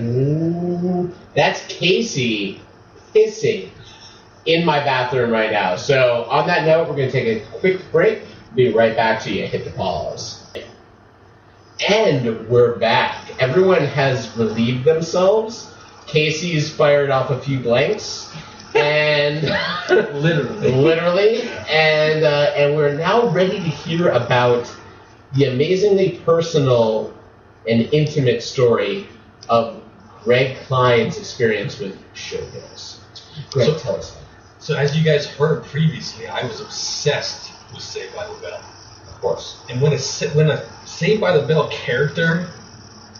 Speaker 7: that's Casey hissing in my bathroom right now. So on that note, we're gonna take a quick break. Be right back to you. Hit the pause. And we're back. Everyone has relieved themselves. Casey's fired off a few blanks, and literally, and we're now ready to hear about the amazingly personal and intimate story of Greg Klein's experience with showgirls. Greg, tell us.
Speaker 8: So as you guys heard previously, I was obsessed with Saved by the Bell.
Speaker 7: Of course.
Speaker 8: And when a Saved by the Bell character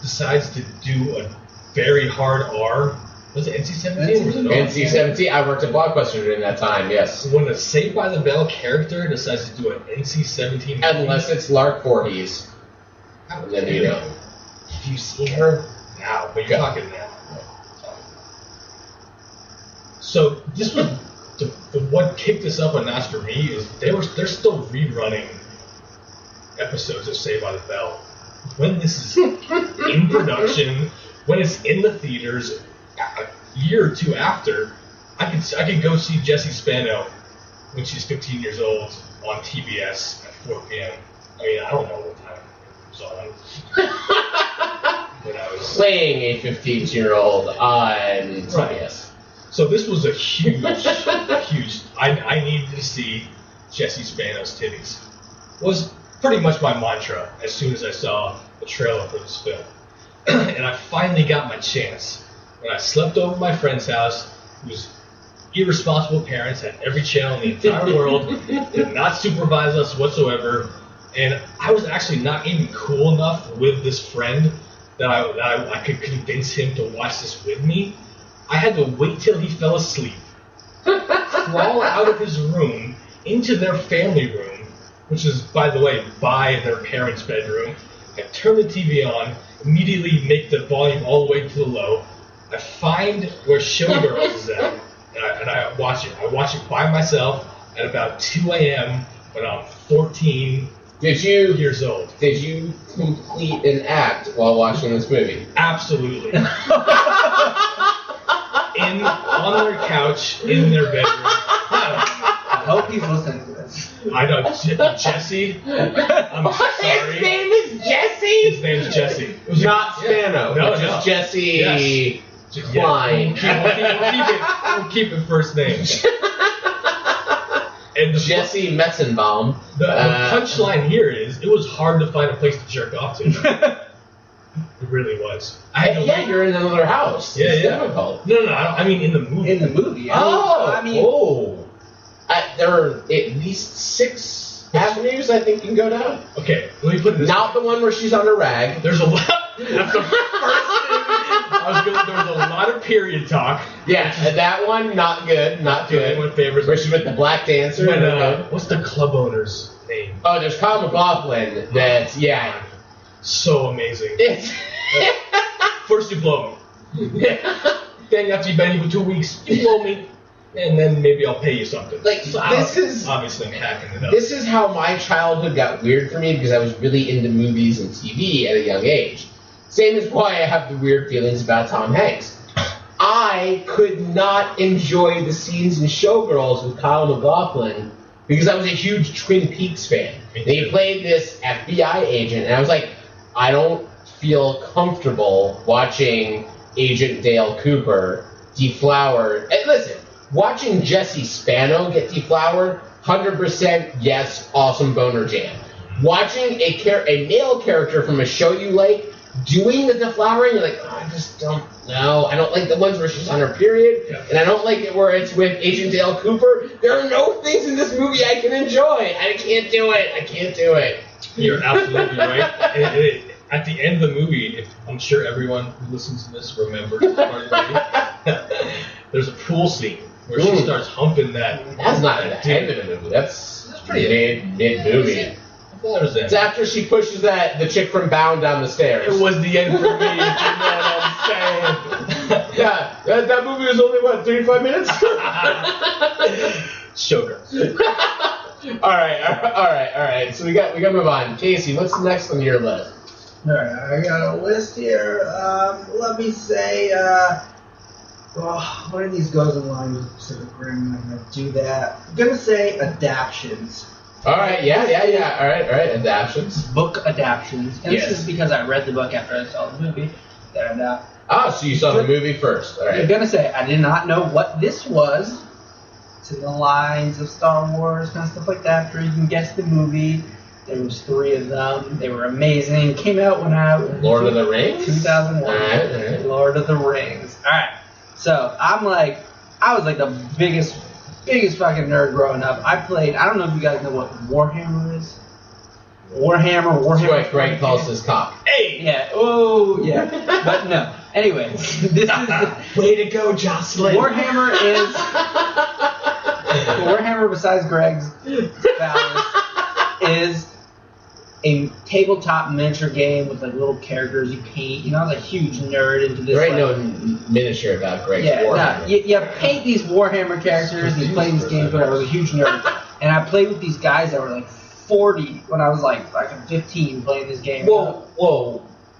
Speaker 8: decides to do a very hard R, was it NC-17? Or was it R?
Speaker 7: NC-17. I worked at Blockbuster during that time. Yes.
Speaker 8: When a Saved by the Bell character decides to do an NC-17 movie,
Speaker 7: Unless it's Lark Voorhees. Then you know.
Speaker 8: have you seen her? Now, but you're talking now. So this was what kicked this up a notch for me is they're still rerunning episodes of Saved by the Bell. When this is in production, when it's in the theaters, a year or two after, I could go see Jessie Spano when she's 15 years old on TBS at 4 p.m. I mean, I don't know what time it was on. When I was
Speaker 7: Playing a 15-year-old on TBS.
Speaker 8: Right. So this was a huge. I needed to see Jessie Spano's titties. Was pretty much my mantra as soon as I saw the trailer for this film. And I finally got my chance. When I slept over at my friend's house, whose irresponsible parents had every channel in the entire world, did not supervise us whatsoever, and I was actually not even cool enough with this friend that I could convince him to watch this with me. I had to wait till he fell asleep, crawl out of his room into their family room, which is, by the way, by their parents' bedroom. I turn the TV on, immediately make the volume all the way to the low. I find where Showgirls is at, and I watch it. I watch it by myself at about 2 a.m. when I'm 14 years old.
Speaker 7: Did you complete an act while watching this movie?
Speaker 8: Absolutely. On their couch, in their bedroom.
Speaker 9: I hope he's listening to this.
Speaker 8: I know, Jesse. I'm sorry.
Speaker 7: His name is Jesse?
Speaker 8: His name's Jesse. It was
Speaker 7: Not Spano,
Speaker 8: No,
Speaker 7: but just
Speaker 8: no.
Speaker 7: Jesse
Speaker 8: Yes.
Speaker 7: Klein.
Speaker 8: We'll keep it first name. And
Speaker 7: Jesse Metzenbaum.
Speaker 8: The punchline here is, it was hard to find a place to jerk off to. It really was. I had to wait.
Speaker 7: You're in another house.
Speaker 8: Yeah,
Speaker 7: It's
Speaker 8: yeah.
Speaker 7: difficult.
Speaker 8: No, I mean in the movie.
Speaker 9: In the movie.
Speaker 7: There are at least 6 avenues I think you can go down.
Speaker 8: Okay, let me put it this
Speaker 7: Not the one where she's on a rag.
Speaker 8: There's a lot. That's the first thing. There was a lot of period talk.
Speaker 7: Yeah, that one, not good, not good.
Speaker 8: My favorite.
Speaker 7: Where she's with the black dancer.
Speaker 8: When, what's the club owner's name?
Speaker 7: Oh, there's Kyle MacLachlan. That's, yeah.
Speaker 8: So amazing.
Speaker 7: It's
Speaker 8: First you blow me. Then after you've been here for 2 weeks, you blow me. And then maybe I'll pay you something.
Speaker 7: Like,
Speaker 8: So
Speaker 7: this is...
Speaker 8: obviously I'm hacking it up.
Speaker 7: This is how my childhood got weird for me because I was really into movies and TV at a young age. Same as why I have the weird feelings about Tom Hanks. I could not enjoy the scenes in Showgirls with Kyle MacLachlan because I was a huge Twin Peaks fan. And he played this FBI agent, and I was like, I don't feel comfortable watching Agent Dale Cooper deflowered. And listen, watching Jesse Spano get deflowered, 100% yes, awesome boner jam. Watching a male character from a show you like doing the deflowering, you're like, oh, I just don't know. I don't like the ones where she's on her period, and I don't like it where it's with Agent Dale Cooper. There are no things in this movie I can enjoy. I can't do it. I can't do it.
Speaker 8: You're absolutely right. At the end of the movie, I'm sure everyone who listens to this remembers part of the movie. There's a pool scene where she starts humping that.
Speaker 7: That's not at the end of the movie. That's pretty mid movie. It's after she pushes the chick from Bound down the stairs.
Speaker 8: It was the end for me, if you know what I'm saying.
Speaker 7: Yeah, that movie was only, 35 minutes?
Speaker 8: Showgirls.
Speaker 7: All right. So we got to move on. Casey, what's next on your list?
Speaker 9: All right, I got a list here. Let me say, one of these goes in line with Pacific Rim. I'm going to do that. I'm going to say adaptions.
Speaker 7: All right, yeah. All right, adaptions.
Speaker 9: Book adaptions. And
Speaker 7: Yes.
Speaker 9: this is because I read the book after I saw the movie.
Speaker 7: So you saw the movie first. All
Speaker 9: I'm
Speaker 7: right.
Speaker 9: going to say, I did not know what this was. It's in the lines of Star Wars, kind of stuff like that. After you can guess the movie. There was 3 of them. They were amazing. Came out when I was
Speaker 7: Lord of the Rings?
Speaker 9: 2001.
Speaker 7: All right.
Speaker 9: Lord of the Rings. All right. So I was like the biggest fucking nerd growing up. I don't know if you guys know what Warhammer is. Warhammer.
Speaker 7: That's what Greg calls his cock.
Speaker 8: Hey!
Speaker 9: Yeah. Oh, yeah. But no. Anyways, this is
Speaker 7: way to go, Jocelyn.
Speaker 9: Warhammer is Warhammer. Besides Greg's phallus, is a tabletop miniature game with like little characters you paint. You know, I was a huge nerd into this.
Speaker 7: There ain't no miniature about Greg's Warhammer.
Speaker 9: You paint these Warhammer characters and you play these games, but I was a huge nerd. And I played with these guys that were like 40 when I was like 15 playing this game.
Speaker 7: Whoa.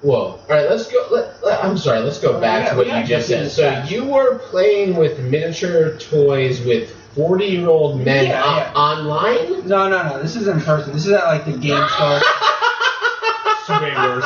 Speaker 7: All right, let's go. Let's go back to what you just said. So you were playing with miniature toys with 40-year-old men online?
Speaker 9: No. This is in person. This is at like the game store.
Speaker 8: Way worse.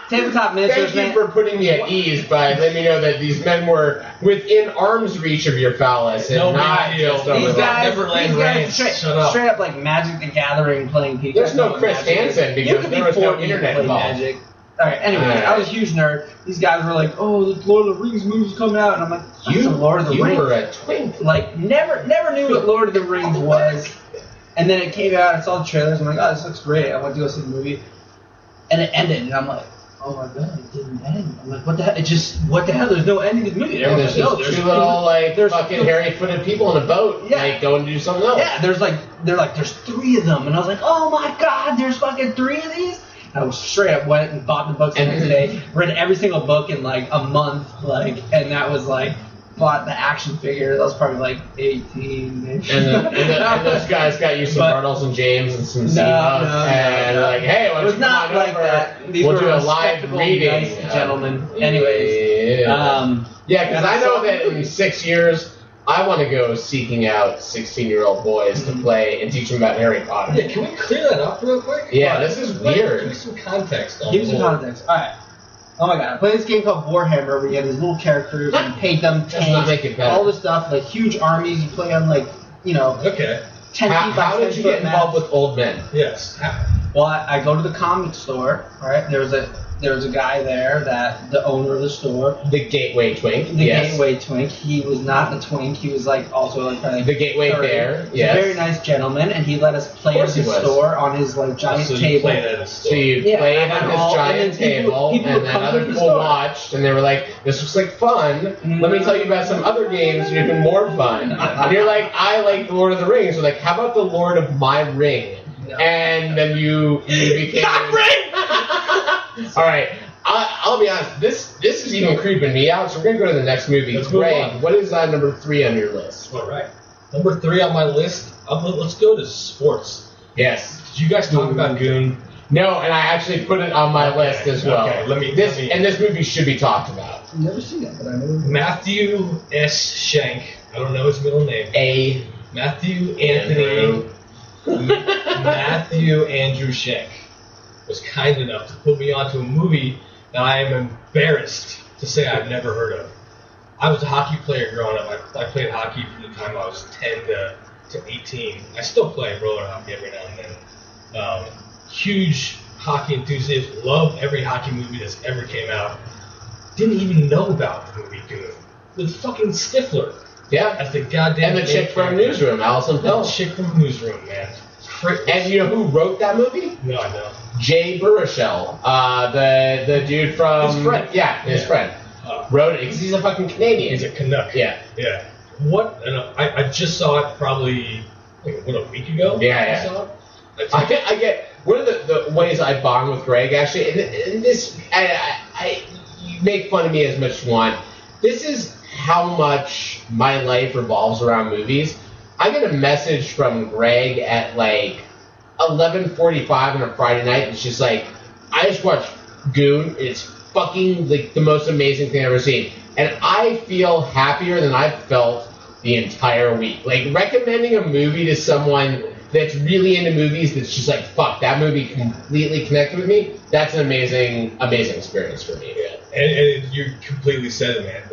Speaker 9: Tabletop miniatures.
Speaker 7: Thank you for putting me at ease by letting me know that these men were within arm's reach of your phallus and not just over
Speaker 9: These guys
Speaker 8: Neverland Ranch.
Speaker 9: straight up like Magic the Gathering playing people.
Speaker 7: There's no Chris Hansen because there was no internet involved.
Speaker 9: Magic. Alright, anyways, I was a huge nerd. These guys were like, oh, the Lord of the Rings movie's coming out. And I'm like, you Lord of the Rings?
Speaker 7: You were a twink.
Speaker 9: Like, never knew what Lord of the Rings was. And then it came out, I saw the trailers, I'm like, oh, this looks great. I went to go see the movie. And it ended, and I'm like, oh my god, it didn't end. I'm like, what the hell? What the hell? There's no ending to the movie.
Speaker 7: And there's just 2 little, fucking hairy-footed people in a boat, going to do something else.
Speaker 9: Yeah, there's 3 of them. And I was like, oh my god, there's fucking 3 of these? I was straight up went and bought the books the next day, read every single book in like a month, and that was like, bought the action figure. That was probably like 18 maybe.
Speaker 7: And those guys got you some Bartles and James and some Zima, and like, hey, why don't you
Speaker 9: not
Speaker 7: come on
Speaker 9: like
Speaker 7: over?
Speaker 9: that. These
Speaker 7: We'll
Speaker 9: were
Speaker 7: do a live
Speaker 9: respectable,
Speaker 7: reading.
Speaker 9: nice gentlemen. Anyways,
Speaker 7: because I know that in 6 years, I want to go seeking out 16-year-old boys to play and teach them about Harry Potter.
Speaker 8: Yeah, can we clear that up real quick?
Speaker 7: Yeah, this is weird.
Speaker 8: Give me some context on
Speaker 9: Give me some context. Alright. Oh my god, I play this game called Warhammer where you have these little characters and you paint them, tanks, all this stuff, like huge armies. You play on like, 10 feet by 10
Speaker 7: How did you get involved with old men?
Speaker 8: Yes.
Speaker 9: Well, I go to the comic store, alright? There was a guy there, the owner of the store.
Speaker 7: The Gateway Twink.
Speaker 9: Gateway Twink. He was not a twink. He was like also like
Speaker 7: the Gateway Bear.
Speaker 9: He's a very nice gentleman, and he let us play at his store on his like giant table.
Speaker 7: So you played on his giant table, and then other people watched, and they were like, "This looks like fun. Let me tell you about some other games that are even more fun." And you're like, "I like the Lord of the Rings." So like, how about the Lord of my Ring? Yeah. And then you became. All right, I'll be honest. This is even creeping me out. So we're gonna go to the next movie. Greg, what is number 3 on your list?
Speaker 8: All right, number 3 on my list. Let's go to sports.
Speaker 7: Yes.
Speaker 8: Did you guys talk about Goon?
Speaker 7: No, and I actually put it on my list as well.
Speaker 8: Okay,
Speaker 7: This movie should be talked about.
Speaker 9: never seen it, but I know.
Speaker 8: Matthew S. Shank. I don't know his middle name. Matthew Anthony. Matthew Andrew Shank was kind enough to put me onto a movie that I am embarrassed to say I've never heard of. I was a hockey player growing up. I played hockey from the time I was 10 to 18. I still play roller hockey every now and then. Huge hockey enthusiast. Love every hockey movie that's ever came out. Didn't even know about the movie Goon. With fucking Stifler.
Speaker 7: Yeah.
Speaker 8: As the goddamn.
Speaker 7: And the chick from Newsroom, Alison Pill.
Speaker 8: The chick from Newsroom, man.
Speaker 7: And you know who wrote that movie?
Speaker 8: No, I don't.
Speaker 7: Jay Baruchel, the dude from
Speaker 8: His friend.
Speaker 7: His friend wrote it because he's a fucking Canadian.
Speaker 8: He's a Canuck.
Speaker 7: Yeah.
Speaker 8: What? And I just saw it probably a week ago.
Speaker 7: Yeah.
Speaker 8: I saw it.
Speaker 7: I get one of the ways I bond with Greg actually, and this you make fun of me as much as you want. This is how much my life revolves around movies. I get a message from Greg at like 11:45 on a Friday night. It's just like, I just watched Goon. It's fucking like the most amazing thing I've ever seen, and I feel happier than I've felt the entire week. Like recommending a movie to someone that's really into movies, that's just like, fuck, that movie completely connected with me. That's an amazing experience for me.
Speaker 8: Yeah. And you completely said it, man.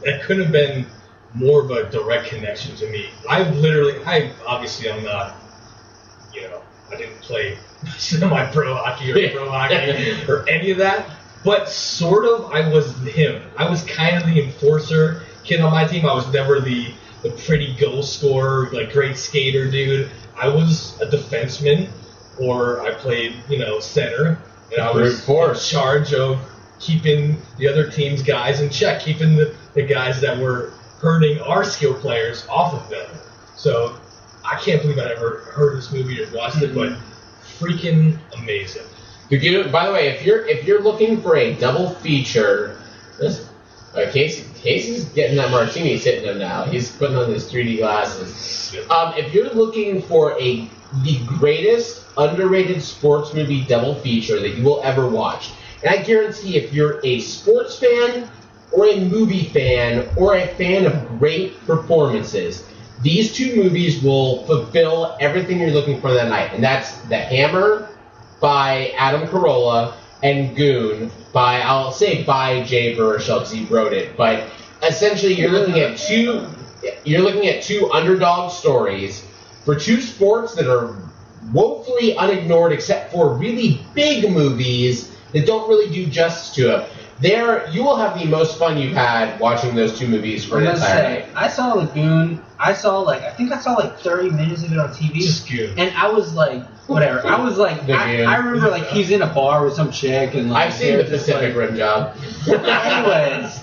Speaker 8: That couldn't have been more of a direct connection to me. I'm not, I didn't play semi-pro hockey or pro hockey or any of that, but sort of I was him. I was kind of the enforcer kid on my team. I was never the pretty goal scorer, like great skater dude. I was a defenseman, or I played, center, and I was in charge of keeping the other team's guys in check, keeping the guys that were hurting our skill players off of them. So I can't believe I ever heard this movie or watched it, but freaking amazing.
Speaker 7: By the way, if you're looking for a double feature, Casey's getting that martini hitting him now. He's putting on his 3D glasses. If you're looking for the greatest underrated sports movie double feature that you will ever watch, and I guarantee if you're a sports fan or a movie fan or a fan of great performances, these two movies will fulfill everything you're looking for that night. And that's The Hammer by Adam Carolla and Goon by Jay Baruchel because he wrote it. But essentially you're looking at two underdog stories for two sports that are woefully unignored except for really big movies that don't really do justice to it. You will have the most fun you've had watching those two movies for an entire night.
Speaker 9: I saw Lagoon. I think I saw 30 minutes of it on TV.
Speaker 8: Just Goon.
Speaker 9: And I was like, whatever. I was like, I remember he's in a bar with some chick and
Speaker 7: I've seen the Pacific Rim Job.
Speaker 9: Anyways,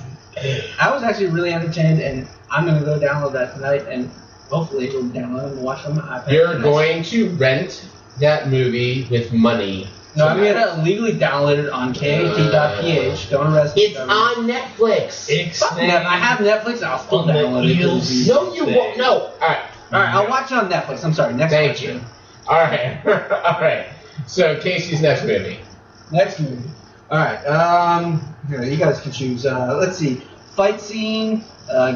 Speaker 9: I was actually really entertained, and I'm gonna go download that tonight, and hopefully we'll download it and watch it on my iPad.
Speaker 7: You're going to rent that movie with money.
Speaker 9: No, I'm gonna illegally download it on KT.ph. Don't arrest me.
Speaker 7: It's on Netflix.
Speaker 9: I have Netflix, and I'll still download it.
Speaker 7: No, you won't. No. All right,
Speaker 9: I'll watch it on Netflix. I'm sorry. Next
Speaker 7: Thank
Speaker 9: question.
Speaker 7: you. All right. So Casey's next movie.
Speaker 9: All right. Here, you guys can choose. Let's see. Fight scene,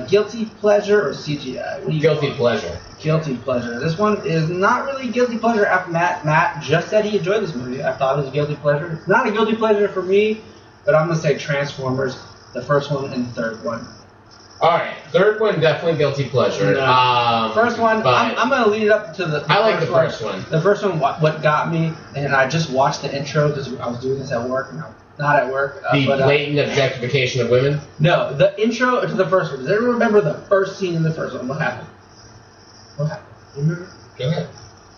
Speaker 9: guilty pleasure, or CGI?
Speaker 7: Guilty pleasure.
Speaker 9: Guilty pleasure. This one is not really guilty pleasure after Matt just said he enjoyed this movie. I thought it was a guilty pleasure. It's not a guilty pleasure for me, but I'm going to say Transformers, the first one and the third one.
Speaker 7: All right. Third one, definitely guilty pleasure.
Speaker 9: First one, I'm going to lead it up to the
Speaker 7: I like the first one.
Speaker 9: The first one, what got me, and I just watched the intro because I was doing this at work, and not at work.
Speaker 7: The blatant objectification of women?
Speaker 9: No, the intro to the first one. Does everyone remember the first scene in the first one? What happened? You remember?
Speaker 8: Go ahead.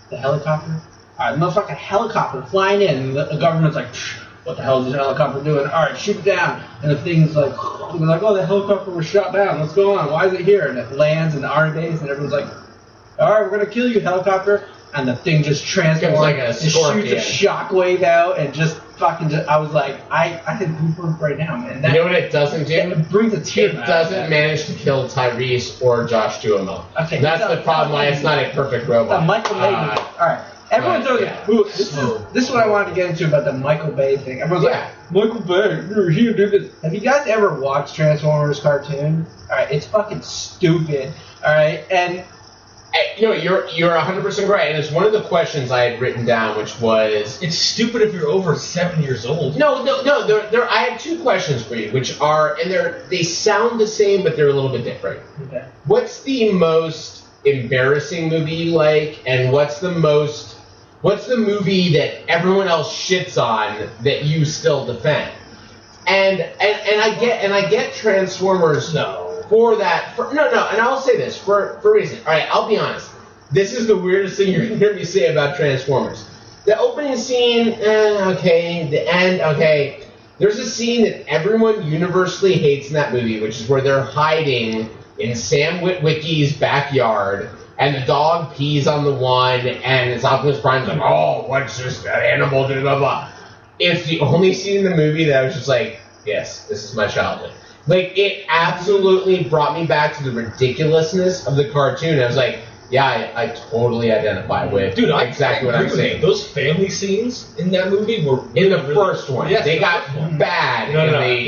Speaker 9: The helicopter? Alright, motherfucking helicopter flying in, and the government's like, what the hell is this helicopter doing? Alright, shoot it down. And the thing's like, they're like, oh, the helicopter was shot down. What's going on? Why is it here? And it lands in the army base, and everyone's like, alright, we're gonna kill you, helicopter. And the thing just transforms,
Speaker 7: like a scorpion.
Speaker 9: shoots a shockwave out, and just fucking I was like, I could poop right now, man.
Speaker 7: You know what it doesn't do?
Speaker 9: It brings a tear.
Speaker 7: It doesn't manage to kill Tyrese or Josh Duhamel.
Speaker 9: Okay,
Speaker 7: that's the problem why it's not a perfect robot.
Speaker 9: Michael Mayhew. Alright. Everyone
Speaker 7: Right,
Speaker 9: throws
Speaker 7: yeah.
Speaker 9: it. Ooh, this is what I wanted to get into about the Michael Bay thing. Everyone's
Speaker 7: Yeah.
Speaker 9: like, Michael Bay, you're here to do this. Have you guys ever watched Transformers cartoon? Alright, it's fucking stupid. Alright, and
Speaker 7: You're 100% right, and it's one of the questions I had written down, which was
Speaker 8: It's stupid if you're over 7 years old.
Speaker 7: no. I had two questions for you, which are, and they sound the same, but they're a little bit different.
Speaker 9: okay.
Speaker 7: What's the most embarrassing movie you like, and what's the movie that everyone else shits on that you still defend? And I get Transformers.
Speaker 8: No.
Speaker 7: For that, and I'll say this for a reason. All right, I'll be honest. This is the weirdest thing you're gonna hear me say about Transformers. The opening scene, okay. The end, okay. There's a scene that everyone universally hates in that movie, which is where they're hiding in Sam Witwicky's backyard, and the dog pees on the one, and it's Optimus Prime's like, oh, what's this animal, blah, blah, blah. It's the only scene in the movie that I was just like, yes, this is my childhood. Like, it absolutely brought me back to the ridiculousness of the cartoon. I was like, yeah, I totally identify with exactly what I'm saying.
Speaker 8: Those family scenes in that movie were
Speaker 7: in the first one.
Speaker 8: Yes,
Speaker 7: they got bad in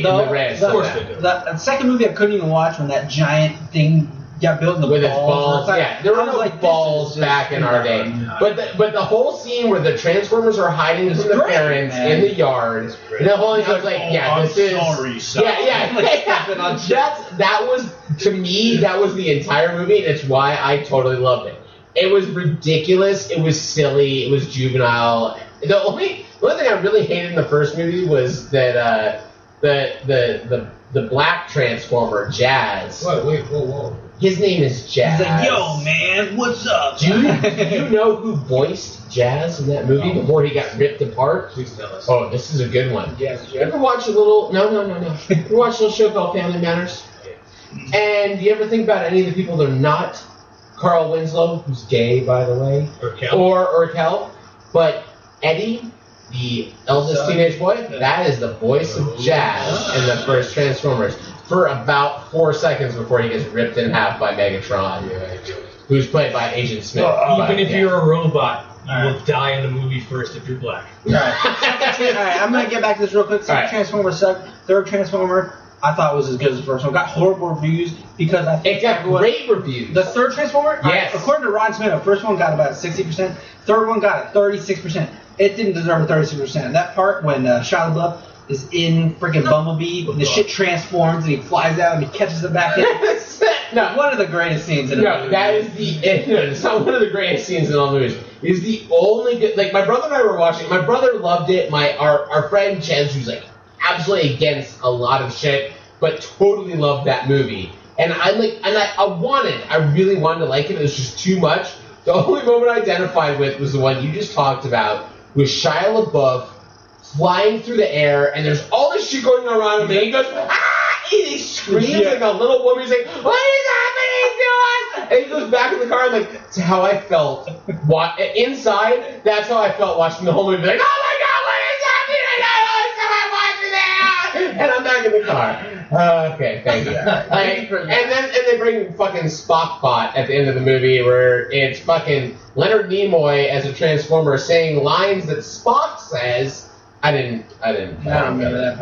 Speaker 7: the rest.
Speaker 9: Of course they do. The second movie I couldn't even watch when that giant thing got built in the
Speaker 7: with
Speaker 9: balls.
Speaker 7: its balls, yeah. There were no balls back in our day. But the whole scene where the Transformers are hiding from the parents in the yard, and the whole thing, I was like, yeah, this is...
Speaker 8: sorry, son.
Speaker 7: That was, to me, that was the entire movie, and it's why I totally loved it. It was ridiculous, it was silly, it was juvenile. The only thing I really hated in the first movie was that the black Transformer, Jazz.
Speaker 8: Wait, whoa.
Speaker 7: His name is Jazz.
Speaker 9: He's like, yo, man, what's up?
Speaker 7: Do you know who voiced Jazz in that movie before he got ripped apart?
Speaker 8: Please tell us.
Speaker 7: Oh, this is a good one.
Speaker 9: Yes,
Speaker 7: You ever watch a little... No. You ever watch a little show called Family Matters? And do you ever think about any of the people that are not Carl Winslow, who's gay, by the way? Or Kel? But Eddie, the eldest teenage boy, that is the voice of Jazz in the first Transformers. For about 4 seconds before he gets ripped in half by Megatron, who's played by Agent Smith.
Speaker 8: Even if you're a robot, you will die in the movie first if you're black.
Speaker 9: Alright, I'm going to get back to this real quick. Second Transformer sucked. Third Transformer, I thought was as good as the first one. Got horrible reviews because I think
Speaker 7: it got great reviews.
Speaker 9: The third Transformer,
Speaker 7: yes.
Speaker 9: According to Rotten Tomatoes, the first one got about 60%. Third one got a 36%. It didn't deserve a 36%. That part when Shia LaBeouf is in freaking Bumblebee, the shit transforms and he flies out and he catches it back in.
Speaker 7: No,
Speaker 9: one of the greatest scenes in a movie.
Speaker 7: That is it's not one of the greatest scenes in all movies. It's the only good. Like, my brother and I were watching. My brother loved it. Our friend Chen, who's like absolutely against a lot of shit, but totally loved that movie. And I really wanted to like it. It was just too much. The only moment I identified with was the one you just talked about, with Shia LaBeouf flying through the air, and there's all this shit going on around him, and he goes, ah! And he screams like a little woman. He's like, what is happening to us? And he goes back in the car, and like, that's how I felt. Inside, that's how I felt watching the whole movie. Like, oh my god, what is happening? I know, and I'm back in the car. Okay, thank you. And then they bring fucking Spockbot at the end of the movie, where it's fucking Leonard Nimoy as a Transformer saying lines that Spock says. I didn't remember that.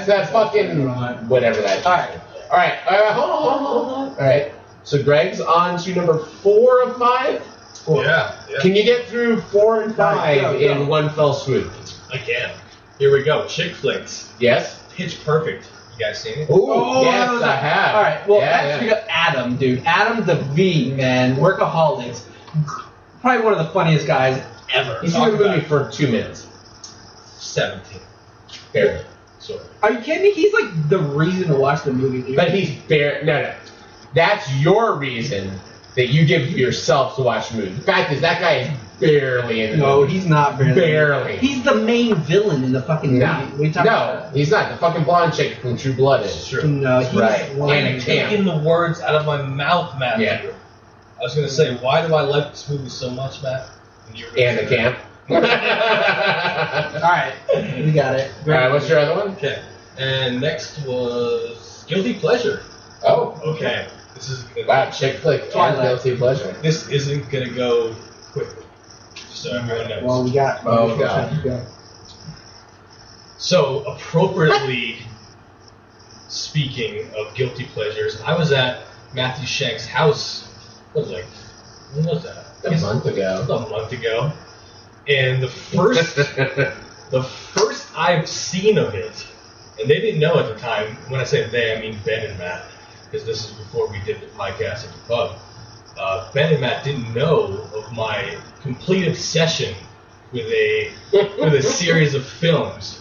Speaker 7: That's fucking whatever that is. All right. Hold on. All right. So Greg's on to number 4 of 5.
Speaker 8: Yeah.
Speaker 7: Can you get through 4 and 5 in one fell swoop?
Speaker 8: I can. Here we go. Chick flicks.
Speaker 7: Yes.
Speaker 8: Pitch Perfect. You guys seen it?
Speaker 7: Ooh, yes, I have.
Speaker 9: All right. Well, actually, Adam, dude. Adam the V, man. Workaholics. Probably one of the funniest guys ever.
Speaker 7: He's in the movie for 2 minutes.
Speaker 8: 17.
Speaker 7: Barely.
Speaker 8: Sort of.
Speaker 9: Are you kidding me? He's like the reason to watch the movie, dude.
Speaker 7: But he's no. That's your reason that you give to yourself to watch the movie. The fact is, that guy is barely in the movie.
Speaker 9: No, he's not barely.
Speaker 7: Barely.
Speaker 9: He's the main villain in the fucking movie.
Speaker 7: No, he's not. The fucking blonde chick from True Blood is.
Speaker 8: True.
Speaker 9: No, he's
Speaker 7: right.
Speaker 8: And taking the words out of my mouth, Matt.
Speaker 7: Yeah.
Speaker 8: I was going to say, why do I like this movie so much, Matt?
Speaker 7: And the camp.
Speaker 9: Alright, we got it.
Speaker 7: Alright, what's your other one?
Speaker 8: Okay. And next was Guilty Pleasure.
Speaker 7: Oh.
Speaker 8: Okay. This is
Speaker 7: wow, chick flick and Guilty Pleasure.
Speaker 8: This isn't going to go quickly. so everyone knows.
Speaker 9: Well, we got.
Speaker 7: Oh, God.
Speaker 8: So, appropriately speaking of guilty pleasures, I was at Matthew Shank's house, when was that?
Speaker 7: A month ago.
Speaker 8: A month ago. And the first I've seen of it, and they didn't know at the time, when I say they, I mean Ben and Matt, because this is before we did the podcast at the pub. Ben and Matt didn't know of my complete obsession with a series of films.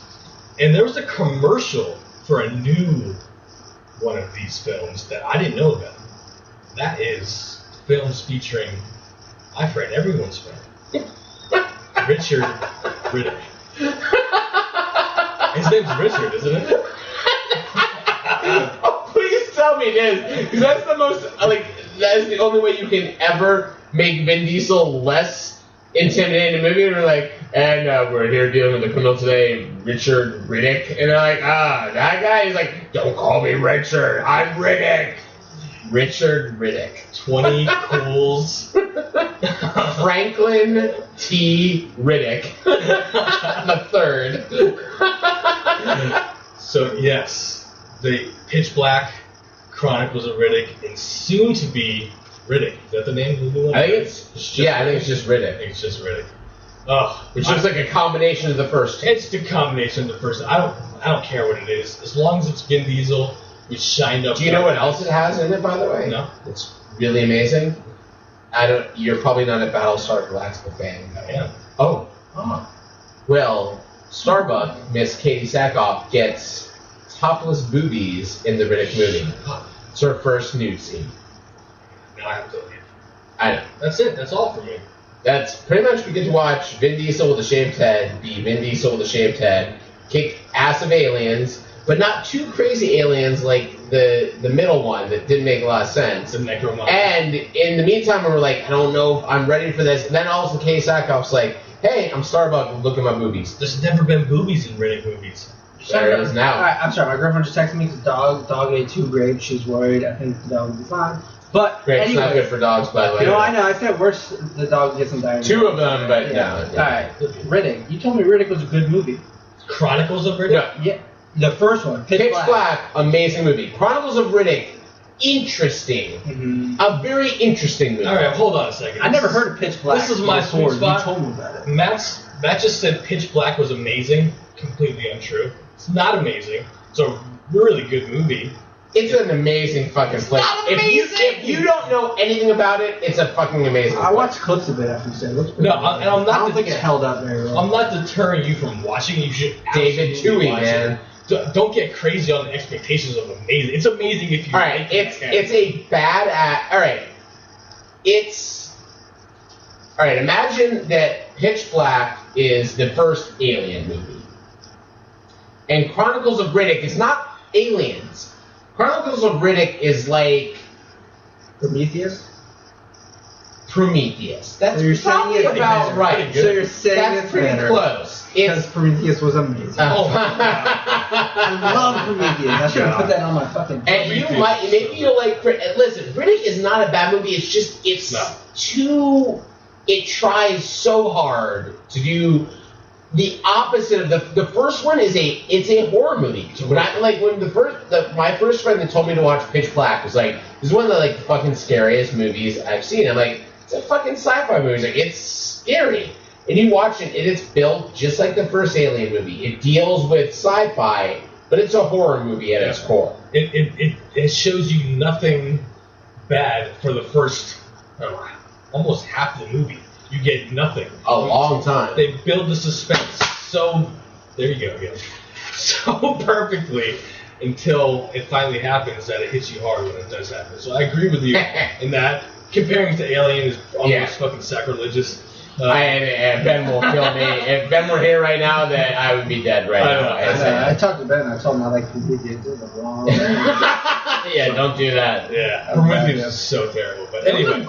Speaker 8: And there was a commercial for a new one of these films that I didn't know about. That is films featuring my friend, everyone's friend, Richard Riddick. His name's Richard, isn't it?
Speaker 7: Oh, please tell me this, because that's the most, that is the only way you can ever make Vin Diesel less intimidating in a movie. And we're like, and we're here dealing with the criminal today, Richard Riddick. And they're like, that guy? He's like, don't call me Richard, I'm Riddick. Richard Riddick.
Speaker 8: 20 cools.
Speaker 7: Franklin T. Riddick. The third.
Speaker 8: So, yes, the Pitch Black Chronicles of Riddick and soon to be Riddick. Is that the name of the new one?
Speaker 7: I think it's just Riddick.
Speaker 8: I think it's just Riddick.
Speaker 7: Which looks like a combination of the first two.
Speaker 8: It's the combination of the first. I don't care what it is. As long as it's Vin Diesel, which shined up.
Speaker 7: Do you know what else it has in it, by the way?
Speaker 8: No.
Speaker 7: It's really amazing. You're probably not a Battlestar Galactica fan.
Speaker 8: I am.
Speaker 7: Oh. Well, Starbuck, Miss Katie Sackhoff, gets topless boobies in the Riddick movie. It's her first nude scene.
Speaker 8: Now I have to leave.
Speaker 7: I know.
Speaker 8: That's it. That's all for me.
Speaker 7: That's pretty much, we get to watch Vin Diesel with a shaved head be Vin Diesel with a shaved head, kick ass of aliens, but not too crazy aliens like the middle one that didn't make a lot of sense.
Speaker 8: The Necromorph.
Speaker 7: And in the meantime, we were like, I don't know if I'm ready for this. And then all of a sudden, Katie Sackhoff's like, hey, I'm Starbuck, look at my boobies.
Speaker 8: There's never been boobies in Riddick movies.
Speaker 7: There it is now.
Speaker 9: Alright, I'm sorry, my girlfriend just texted me because dog ate 2 grapes. She's worried. I think the dog will be fine. But
Speaker 7: Grapes
Speaker 9: anyway,
Speaker 7: not good for dogs, by the way.
Speaker 9: No, I know. I said worse. The dog gets some diarrhea.
Speaker 7: 2 of them, but no.
Speaker 9: Alright, Riddick. You told me Riddick was a good movie.
Speaker 8: Chronicles of Riddick?
Speaker 7: No.
Speaker 9: Yeah. The first one, Pitch
Speaker 7: Black, amazing movie. Chronicles of Riddick, interesting.
Speaker 9: Mm-hmm.
Speaker 7: A very interesting movie.
Speaker 8: All right, hold on a second.
Speaker 9: I never heard of Pitch Black.
Speaker 8: This is my sweet spot.
Speaker 9: You told me about it.
Speaker 8: Matt just said Pitch Black was amazing. Completely untrue. It's not amazing. It's a really good movie.
Speaker 7: It's an amazing fucking flick. If you don't know anything about it, it's a fucking amazing
Speaker 9: I watched clips of it after you said it.
Speaker 8: I don't
Speaker 9: think it held up very well.
Speaker 8: I'm not deterring you from watching it. You should
Speaker 7: David
Speaker 8: absolutely
Speaker 7: Twohy,
Speaker 8: watch
Speaker 7: man.
Speaker 8: it. Don't get crazy on the expectations of amazing. It's amazing if you
Speaker 7: All right,
Speaker 8: like
Speaker 7: it's a bad. All right, all right. Imagine that Pitch Black is the first Alien movie, and Chronicles of Riddick is not aliens. Chronicles of Riddick is like
Speaker 9: Prometheus.
Speaker 7: That's
Speaker 9: So you're saying
Speaker 7: probably
Speaker 9: it's
Speaker 7: about
Speaker 9: better.
Speaker 7: right.
Speaker 9: So you're saying
Speaker 7: that's
Speaker 9: it's
Speaker 7: pretty
Speaker 9: better.
Speaker 7: close.
Speaker 9: Because Prometheus was amazing. I love Prometheus. I should have put that on my fucking.
Speaker 7: And maybe you'll like. Listen, Riddick is not a bad movie. It's just too. It tries so hard to do the opposite of the first one. It's a horror movie. When my first friend that told me to watch Pitch Black was like, this is one of the like fucking scariest movies I've seen. I'm like, it's a fucking sci-fi movie. He's like, it's scary. And you watch it, and it's built just like the first Alien movie. It deals with sci-fi, but it's a horror movie at its core.
Speaker 8: It shows you nothing bad for the first almost half the movie. You get nothing.
Speaker 7: A long time.
Speaker 8: They build the suspense so there you go again. So perfectly until it finally happens that it hits you hard when it does happen. So I agree with you in that. Comparing it to Alien is almost fucking sacrilegious.
Speaker 7: Ben will kill me. If Ben were here right now, then I would be dead right now.
Speaker 9: I talked to Ben and I told him I like Prometheus. It was the wrong.
Speaker 7: Yeah, don't do that.
Speaker 8: Yeah, Prometheus is so terrible. But anyway.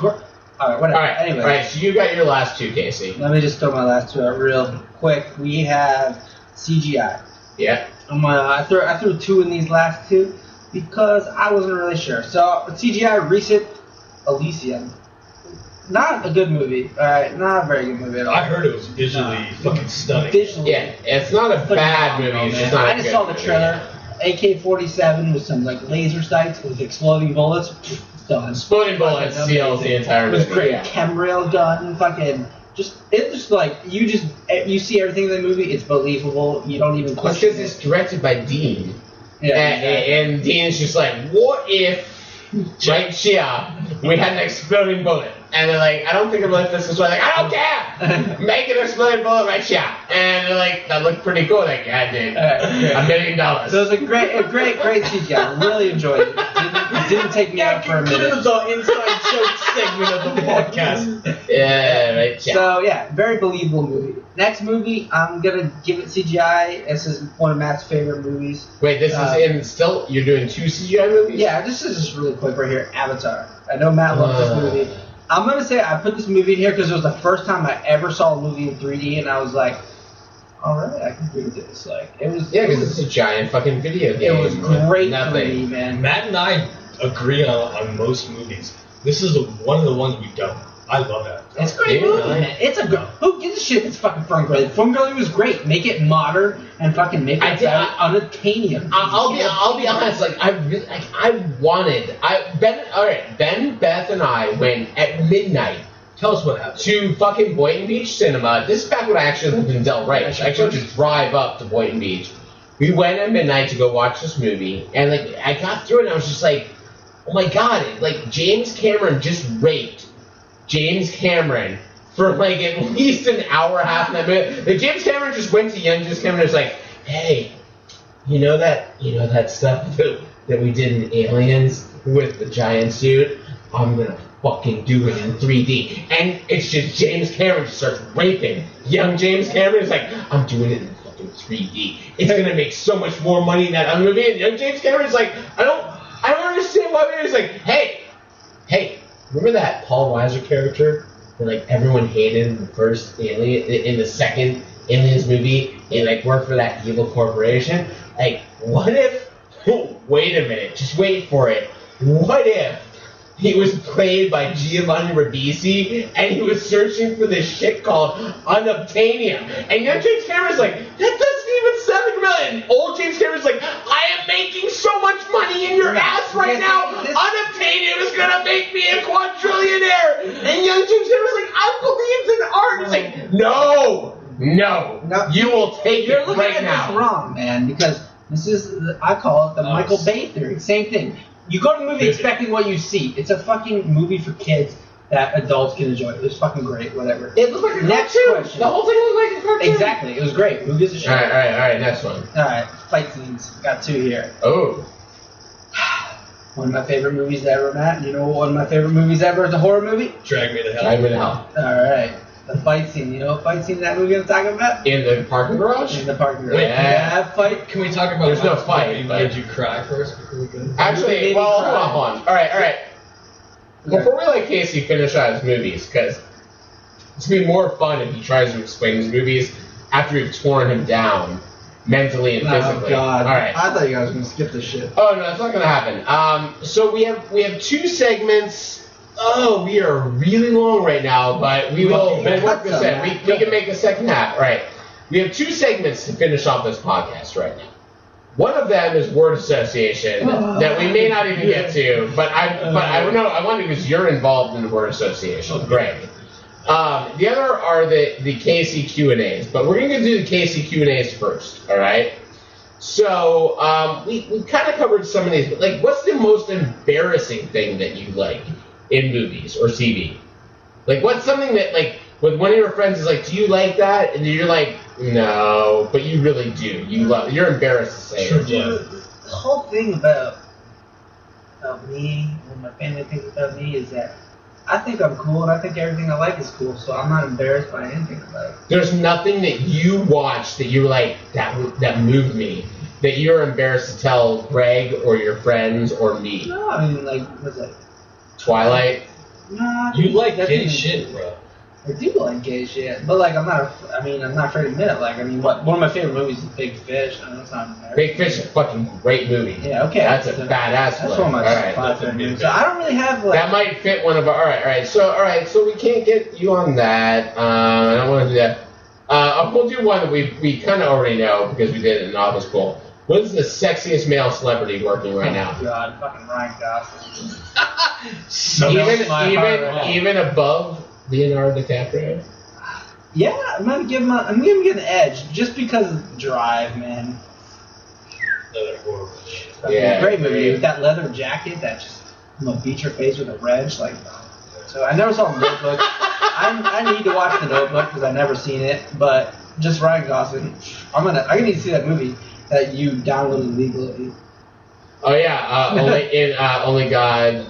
Speaker 9: Alright, whatever. Anyway.
Speaker 7: All right, so you got your last 2, Casey.
Speaker 9: Let me just throw my last 2 out real quick. We have CGI.
Speaker 7: Yeah.
Speaker 9: I threw 2 in these last 2 because I wasn't really sure. So CGI recent Elysium. not a good movie. All right, not a very good movie at all.
Speaker 8: I heard it was visually fucking stunning.
Speaker 9: Visually,
Speaker 1: Yeah, it's not a bad movie. It's just not.
Speaker 9: I just saw the trailer. AK-47 with some like laser sights with exploding bullets. Done.
Speaker 1: Exploding bullets seals the entire
Speaker 9: It
Speaker 1: movie.
Speaker 9: was great.
Speaker 1: Yeah.
Speaker 9: Chemrail gun, fucking. It's just like you see everything in the movie. It's believable. You don't even
Speaker 1: That's
Speaker 9: question
Speaker 1: because it's directed by Dean.
Speaker 9: Yeah,
Speaker 1: and Dean's just like, what if right here we had an exploding bullet? And they're like, I don't think about this is like, I don't care! Make an exploding bullet right here. And they're like, that looked pretty cool. Like, yeah, dude. $1 million.
Speaker 9: So it was a great CGI. I really enjoyed it. It didn't take me out for a minute.
Speaker 8: This is the inside joke segment of the podcast.
Speaker 1: Yeah, right. Yeah.
Speaker 9: So yeah, very believable movie. Next movie, I'm gonna give it CGI. This is one of Matt's favorite movies.
Speaker 1: Wait, this is in still. You're doing 2 CGI movies?
Speaker 9: Yeah, this is just really quick right here. Avatar. I know Matt loves this movie. I'm gonna say I put this movie in here because it was the first time I ever saw a movie in 3D, and I was like, all right, I can do this. Like it was.
Speaker 1: Yeah, because it's a giant fucking video game.
Speaker 9: It was great
Speaker 1: Nothing.
Speaker 9: 3D, man.
Speaker 8: Matt and I agree on most movies. This is one of the ones we don't. I love it.
Speaker 9: It's a great movie, man. It's a who gives a shit? It's fucking Ferngully. Ferngully was great. Make it modern and fucking make it unobtainium.
Speaker 1: I'll be honest. Like Ben, Beth, and I went at midnight.
Speaker 8: Tell us what happened.
Speaker 1: To fucking Boynton Beach Cinema. This is back when I actually lived in Delray. I actually had to drive up to Boynton Beach. We went at midnight to go watch this movie, and like I got through it, and I was just like, oh my god! Like James Cameron just raped James Cameron for like at least an hour and a half in that movie. Like James Cameron just went to young James Cameron and was like, hey, you know that stuff that we did in Aliens with the giant suit? I'm gonna fucking do it in 3D. And it's just James Cameron just starts raping young James Cameron. It's like, I'm doing it in fucking 3D. It's gonna make so much more money than that other movie. And young James Cameron's like, I don't understand why. He's like, hey, remember that Paul Weiser character that like everyone hated in the first Alien, in the second Aliens movie? He like worked for that evil corporation. Like, what if? Wait a minute, just wait for it. What if he was played by Giovanni Ribisi and he was searching for this shit called unobtainium? And young James Cameron's like, that doesn't even sound right. And old James Cameron's like, I am making so much money in your ass right now. Unobtainium is gonna make me a quadrillionaire. And young James Cameron's like, I believed in art. It's like, no, you will take
Speaker 9: You're
Speaker 1: it
Speaker 9: looking
Speaker 1: right
Speaker 9: at
Speaker 1: now.
Speaker 9: this wrong, man, because this is, I call it the Michael Bay theory. Same thing. You go to the movie expecting what you see. It's a fucking movie for kids that adults can enjoy. It was fucking great, whatever.
Speaker 1: It looked like a
Speaker 9: Next
Speaker 1: cartoon.
Speaker 9: question.
Speaker 1: The whole thing looked like a cartoon.
Speaker 9: Exactly. It was great. Who gives a shit?
Speaker 1: All right, next one.
Speaker 9: Alright, fight scenes. Got 2 here.
Speaker 1: Oh.
Speaker 9: One of my favorite movies ever, Matt. You know what one of my favorite movies ever is a horror movie?
Speaker 8: Drag Me to Hell.
Speaker 1: Drag Me to Hell.
Speaker 9: Alright. The fight scene. You know what fight scene in that movie I'm talking about?
Speaker 1: In the parking garage?
Speaker 9: In the parking garage.
Speaker 1: Yeah.
Speaker 9: That fight.
Speaker 8: Can we talk about
Speaker 1: There's no fight,
Speaker 8: movie
Speaker 1: but-
Speaker 8: made you cry first before we go?
Speaker 1: Actually, well, hold on. All right. Before we let Casey finish out his movies, because it's going to be more fun if he tries to explain his movies after we've torn him down mentally and physically.
Speaker 9: Oh, God.
Speaker 1: All right.
Speaker 9: I thought you guys were going to skip this shit.
Speaker 1: Oh, no, it's not going to happen. So we have 2 segments. Oh, we are really long right now, but we'll work this in. We can make a second half. All right. We have 2 segments to finish off this podcast right now. One of them is word association that we may not even get to, but I know I wonder because you're involved in word association, Greg. The other are the KC Q&As, but we're going to do the KC Q&As first. All right. So we kind of covered some of these, but like, what's the most embarrassing thing that you like in movies or TV? Like, what's something that, like, with one of your friends is like, do you like that? And you're like, no, but you really do. You're embarrassed to say it.
Speaker 9: The whole thing about me, when my family thinks about me, is that I think I'm cool and I think everything I like is cool, so I'm not embarrassed by anything about it.
Speaker 1: There's nothing that you watch that you're like, that moved me, that you're embarrassed to tell Greg or your friends or me.
Speaker 9: No, I mean, like, what's that?
Speaker 1: Twilight?
Speaker 9: Nah,
Speaker 8: You like
Speaker 9: that's
Speaker 8: gay
Speaker 9: even-
Speaker 8: shit, bro.
Speaker 9: I do like gay shit, but like I'm not afraid to admit it. Like one of my favorite movies is Big Fish. I know it's not American.
Speaker 7: Big Fish is a fucking great movie.
Speaker 9: Yeah, okay.
Speaker 7: That's a badass
Speaker 9: That's
Speaker 7: flick.
Speaker 9: one of my
Speaker 7: Alright.
Speaker 9: favorite movies. So I don't really have like.
Speaker 7: That might fit one of our. Alright. So we can't get you on that. I don't want to do that. We'll do one that we kind of already know because we did it in Office School. What is the sexiest male celebrity working right now?
Speaker 9: Oh God, fucking Ryan Gosling.
Speaker 7: Even above Leonardo DiCaprio.
Speaker 9: Yeah, I'm gonna give him an edge just because of Drive, man.
Speaker 8: Another horrible.
Speaker 7: Yeah,
Speaker 9: Great movie with that leather jacket that just beat your face with a wrench. Like, so I never saw The Notebook. I need to watch The Notebook because I've never seen it. But just Ryan Gosling, I need to see that movie that you downloaded legally.
Speaker 7: Oh yeah, Only God,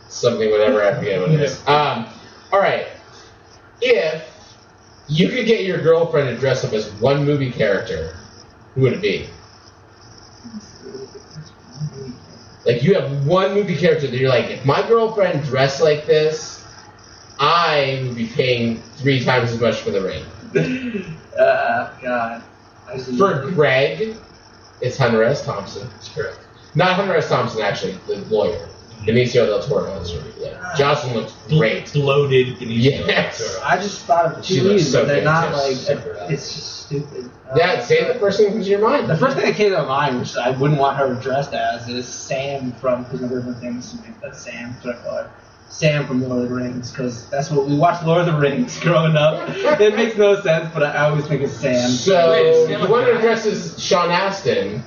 Speaker 7: something, whatever, I forget what it is. Alright, if you could get your girlfriend to dress up as one movie character, who would it be? Like, you have one movie character that you're like, if my girlfriend dressed like this, I would be paying 3 times as much for the ring.
Speaker 9: God.
Speaker 7: For Greg, it's Hunter S. Thompson.
Speaker 8: That's correct.
Speaker 7: Not Hunter S. Thompson, actually, the lawyer. Benicio del Toro. Yeah. Jocelyn looks great.
Speaker 8: Bloated Benicio
Speaker 7: Yes.
Speaker 8: del Toro.
Speaker 9: I just thought of
Speaker 7: She
Speaker 9: two
Speaker 7: looks
Speaker 9: movies,
Speaker 7: so
Speaker 9: but they're not like.
Speaker 7: fantastic.
Speaker 9: It's just stupid.
Speaker 7: Yeah, say the first thing that comes to your mind.
Speaker 9: The first thing that came to mind, which I wouldn't want her dressed as, is Sam from, because everyone's famous to me, that's Sam, that's what I call her. Sam from Lord of the Rings, because that's what we watched Lord of the Rings growing up. It makes no sense, but I always think of Sam.
Speaker 7: So, you want to dress as Sean Astin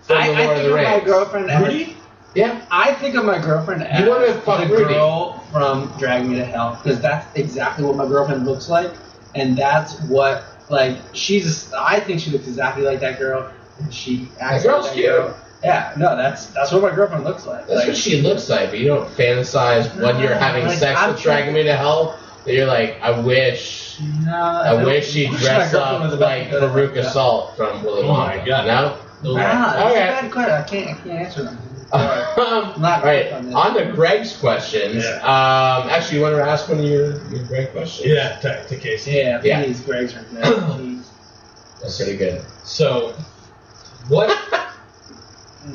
Speaker 7: from the Lord of the Rings.
Speaker 9: My girlfriend as,
Speaker 8: Rudy?
Speaker 7: Yeah.
Speaker 9: I think of my girlfriend as
Speaker 7: You wanna fuck
Speaker 9: the
Speaker 7: Rudy.
Speaker 9: girl from Drag Me to Hell, because that's exactly what my girlfriend looks like, and that's what, like, I think she looks exactly like that girl, and she acts
Speaker 7: That girl's
Speaker 9: like that
Speaker 7: cute.
Speaker 9: girl. Yeah, no, that's what my girlfriend looks like.
Speaker 7: That's
Speaker 9: like,
Speaker 7: what she looks like, but you don't fantasize when you're having
Speaker 9: like,
Speaker 7: sex
Speaker 9: I'm
Speaker 7: with Dragging Me to Hell, that you're like, I wish she'd dress up like Veruca Salt from Willy
Speaker 8: Oh my
Speaker 7: Wonka.
Speaker 8: God.
Speaker 7: No?
Speaker 9: That's a
Speaker 7: Okay.
Speaker 9: bad question. I can't answer them.
Speaker 7: All right, on to Greg's questions. Actually, you want to ask one of your Greg questions?
Speaker 8: Yeah, to Casey.
Speaker 9: Yeah,
Speaker 7: Yeah.
Speaker 9: please, Greg's right there. Jeez.
Speaker 7: That's pretty good.
Speaker 8: So, what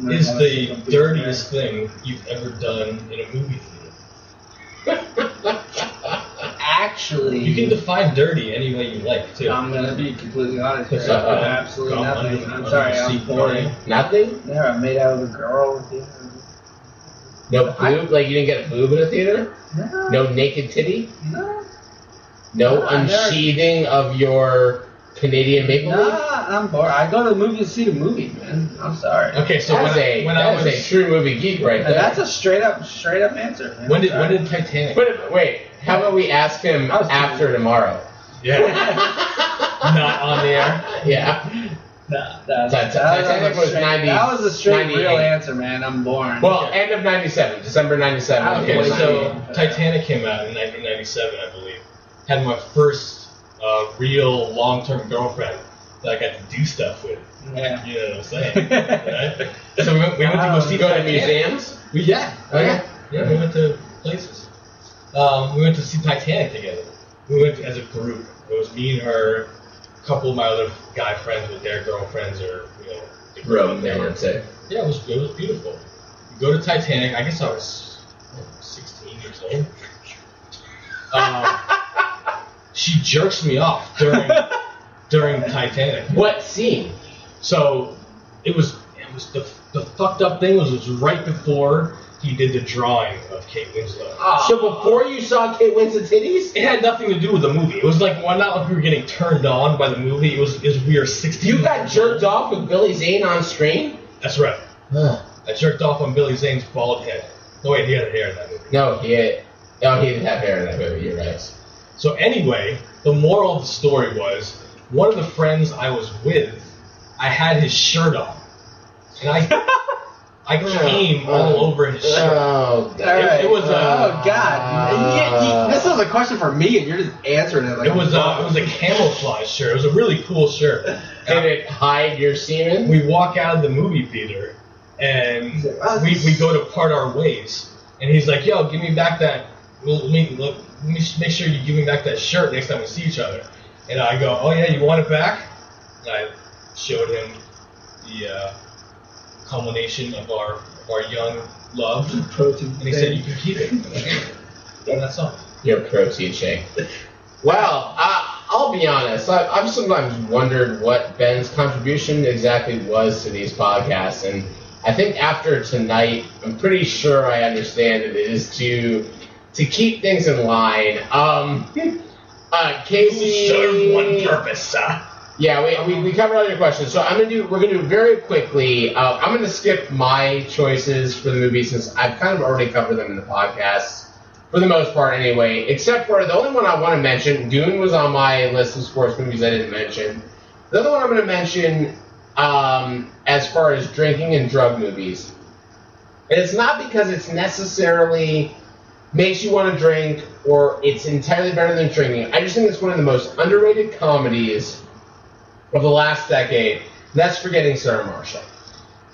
Speaker 8: is the dirtiest thing you've ever done in a movie theater?
Speaker 9: Actually,
Speaker 8: You can define dirty any way you like, too.
Speaker 9: I'm gonna be completely honest.
Speaker 8: What's
Speaker 9: Here.
Speaker 8: up?
Speaker 9: Absolutely
Speaker 8: Gone
Speaker 9: nothing.
Speaker 8: under-
Speaker 9: I'm sorry,
Speaker 8: under
Speaker 9: I'm
Speaker 8: seat
Speaker 9: boring.
Speaker 8: party.
Speaker 7: Nothing?
Speaker 9: Yeah, I'm made out of a girl with you.
Speaker 7: No boob? Like you didn't get a boob in a theater?
Speaker 9: No,
Speaker 7: No naked titty?
Speaker 9: no,
Speaker 7: No
Speaker 9: No, I never-
Speaker 7: unsheathing of your Canadian maple leaf?
Speaker 9: nah, I'm bored. I go to the movie to see the movie, man. I'm sorry.
Speaker 8: Okay, so
Speaker 7: That is a true movie geek right there.
Speaker 9: And that's a straight up answer. Man.
Speaker 8: when
Speaker 9: I'm sorry.
Speaker 8: did Titanic?
Speaker 7: Wait, how about we ask him
Speaker 9: I was
Speaker 7: after tomorrow?
Speaker 8: Yeah. Not on the air.
Speaker 7: Yeah. Titanic was 90.
Speaker 9: That was a straight
Speaker 7: 98.
Speaker 9: real answer, man. I'm boring.
Speaker 7: Well, end of 97, December 97.
Speaker 9: Okay,
Speaker 8: Okay, so
Speaker 9: 98.
Speaker 8: Titanic came out in 1997, I believe. Had my first real long-term girlfriend that I got to do stuff with.
Speaker 9: yeah.
Speaker 8: You know what I'm saying? Right? So we went to go see
Speaker 7: Go to
Speaker 8: Titanic.
Speaker 7: museums?
Speaker 8: Yeah, we went to places. We went to see Titanic together. We went as a group. It was me and her, a couple of my other guy friends with their girlfriends, or the group
Speaker 7: Rome,
Speaker 8: they
Speaker 7: they
Speaker 8: were.
Speaker 7: would say.
Speaker 8: Yeah, it was beautiful. We go to Titanic. I guess I was 16 years old. She jerks me off during Titanic.
Speaker 7: What scene?
Speaker 8: So it was the fucked up thing was right before he did the drawing of Kate Winslet.
Speaker 7: So before you saw Kate Winslet titties?
Speaker 8: It had nothing to do with the movie. It was like, well, not like we were getting turned on by the movie. It was we were 16.
Speaker 7: You got jerked off with Billy Zane on screen?
Speaker 8: That's right. I jerked off on Billy Zane's bald head. No, wait, he had hair in that movie.
Speaker 7: No, he didn't have hair in that movie, you're right.
Speaker 8: So anyway, the moral of the story was, one of the friends I was with, I had his shirt on. And I came all over his shirt.
Speaker 7: Oh,
Speaker 8: It was
Speaker 9: oh God! This was a question for me, and you're just answering it like
Speaker 8: It was a camouflage shirt. It was a really cool shirt.
Speaker 7: Did it hide your semen?
Speaker 8: We walk out of the movie theater, and we go to part our ways. And he's like, "Yo, give me back that let me make sure you give me back that shirt next time we see each other. And I go, oh yeah, you want it back? And I showed him the culmination of our young love.
Speaker 9: Protein.
Speaker 8: And he said, you can keep it. And that's all.
Speaker 7: Your protein shake. Well, I'll be honest. I've sometimes wondered what Ben's contribution exactly was to these podcasts, and I think after tonight, I'm pretty sure I understand it is to keep things in line. Casey,
Speaker 8: serve one purpose, sir.
Speaker 7: Yeah, we covered all your questions, so we're gonna do very quickly. I'm gonna skip my choices for the movie since I've kind of already covered them in the podcast. For the most part, anyway, except for the only one I want to mention. Dune was on my list of sports movies I didn't mention. The other one I'm going to mention, as far as drinking and drug movies, and it's not because it's necessarily makes you want to drink or it's entirely better than drinking. I just think it's one of the most underrated comedies of the last decade. And that's Forgetting Sarah Marshall.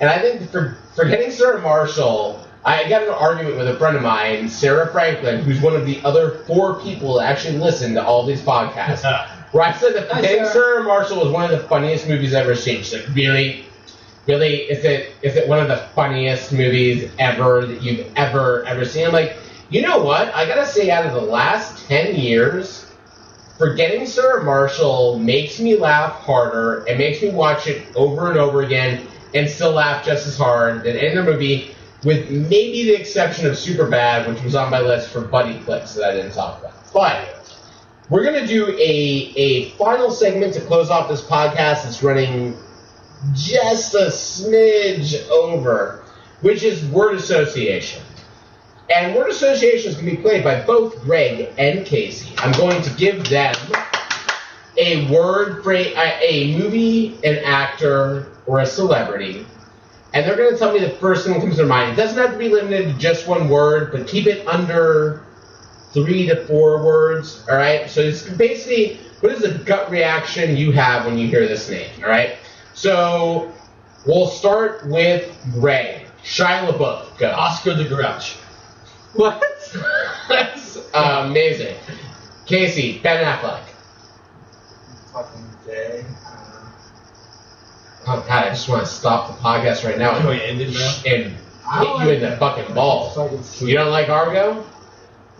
Speaker 7: And I think Forgetting Sarah Marshall, I got in an argument with a friend of mine, Sarah Franklin, who's one of the other 4 people that actually listen to all these podcasts, where I said that Forgetting Sarah Marshall was one of the funniest movies I've ever seen. She's like, really, is it one of the funniest movies ever that you've ever seen? I'm like, you know what? I gotta say, out of the last 10 years, Forgetting Sarah Marshall makes me laugh harder and makes me watch it over and over again and still laugh just as hard than any other movie, with maybe the exception of Superbad, which was on my list for buddy flicks that I didn't talk about. But we're going to do a final segment to close off this podcast that's running just a smidge over, which is word association. And word association is going to be played by both Greg and Casey. I'm going to give them a word, a movie, an actor, or a celebrity, and they're going to tell me the first thing that comes to their mind. It doesn't have to be limited to just one word, but keep it under 3 to 4 words, all right? So it's basically, what is the gut reaction you have when you hear this name, all right? So we'll start with Greg. Shia LaBeouf, go.
Speaker 8: Oscar the Grouch.
Speaker 7: What? That's amazing. Casey, Ben Affleck.
Speaker 9: Fucking day.
Speaker 7: Oh God, I just want to stop the podcast right now and
Speaker 8: end it now?
Speaker 7: hit you in the fucking balls. You don't like Argo?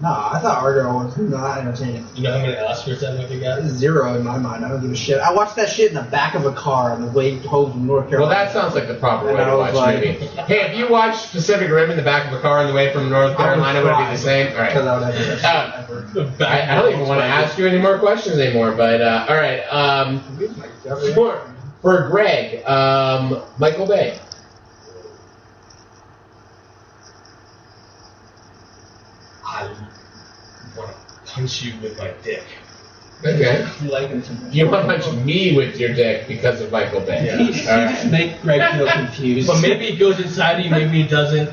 Speaker 9: No, I thought Argo was not entertaining.
Speaker 8: You know how many Oscars that movie got?
Speaker 9: 0 in my mind. I don't give a shit. I watched that shit in the back of a car on the way home from North Carolina.
Speaker 7: Well, that sounds like the proper way to watch a movie. Hey, if you watched Pacific Rim in the back of a car on the way from North Carolina, would it be the same? All right.
Speaker 9: Because I would have
Speaker 7: I don't even want to ask you any more questions anymore, but all right. For Greg, Michael Bay.
Speaker 8: I want to punch you with my dick.
Speaker 7: Okay.
Speaker 9: You like him too much.
Speaker 7: You want to punch me with your dick because of Michael Bay.
Speaker 8: Yeah.
Speaker 9: You just make Greg feel confused.
Speaker 8: But maybe it goes inside you, maybe it doesn't.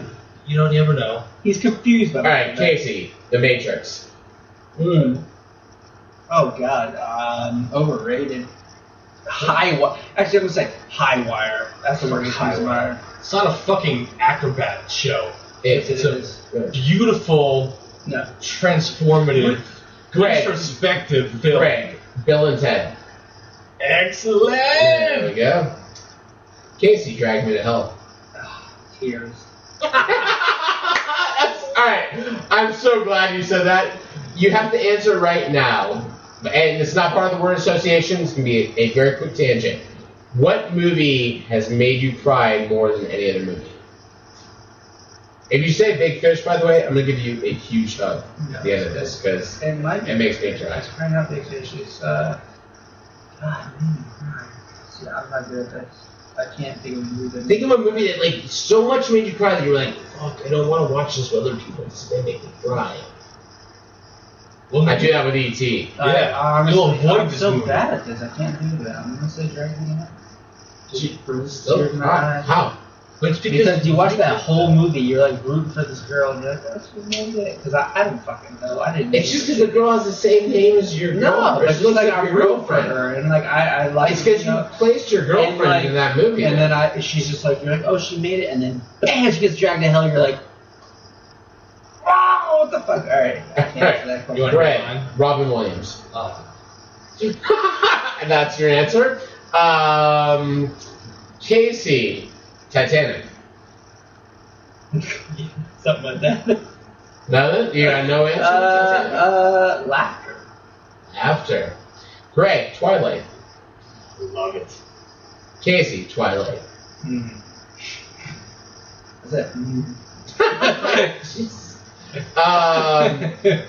Speaker 8: You don't ever know.
Speaker 9: He's confused by
Speaker 7: All right, Casey, The Matrix.
Speaker 9: Oh, God. Overrated. Actually, I'm going to say High Wire. That's the word. High Wire.
Speaker 8: It's not a fucking acrobat show.
Speaker 7: It's
Speaker 8: a beautiful, transformative, introspective film.
Speaker 7: Greg, Bill and Ted.
Speaker 8: Excellent!
Speaker 7: There we go. Casey, Drag Me to Hell.
Speaker 9: Tears.
Speaker 7: Alright, I'm so glad you said that. You have to answer right now. And it's not part of the word association. It's going to be a very quick tangent. What movie has made you cry more than any other movie? If you say Big Fish, by the way, I'm going to give you a huge hug at the end of this because it makes me cry.
Speaker 9: Crying out Big Fish is, God, man, see, I'm not good at this. I can't think of a movie.
Speaker 7: Think of a movie that like so much made you cry that you were like, fuck, I don't want to watch this with other people because they make me cry. Well, I do that with E.T.
Speaker 8: You'll avoid
Speaker 9: I'm
Speaker 8: this
Speaker 9: so
Speaker 8: movie.
Speaker 9: bad at this. I can't think of it. I'm going to say Drag Me Out.
Speaker 7: How?
Speaker 8: But it's
Speaker 9: Because you watch that whole movie, you're like rooting for this girl, and you're like, that's what movie it? Because I don't fucking know. I didn't.
Speaker 7: It's just because the girl has the same name as your
Speaker 9: No,
Speaker 7: girlfriend.
Speaker 9: it's
Speaker 7: She looks
Speaker 9: like
Speaker 7: like
Speaker 9: I'm
Speaker 7: your
Speaker 9: rooting for
Speaker 7: girlfriend.
Speaker 9: her, and like I like.
Speaker 7: It's because you placed your girlfriend in that movie.
Speaker 9: And then she's just like, you're like, oh, she made it, and then bam, she gets dragged to hell. And you're like, wow. Oh, what the fuck? All right. I can't answer that question.
Speaker 7: Greg, Robin Williams. And that's your answer. Casey, Titanic.
Speaker 9: Something like that.
Speaker 7: Nothing? You got no answer?
Speaker 9: Laughter.
Speaker 7: After. Greg, Twilight.
Speaker 8: Love it.
Speaker 7: Casey, Twilight.
Speaker 9: What's that?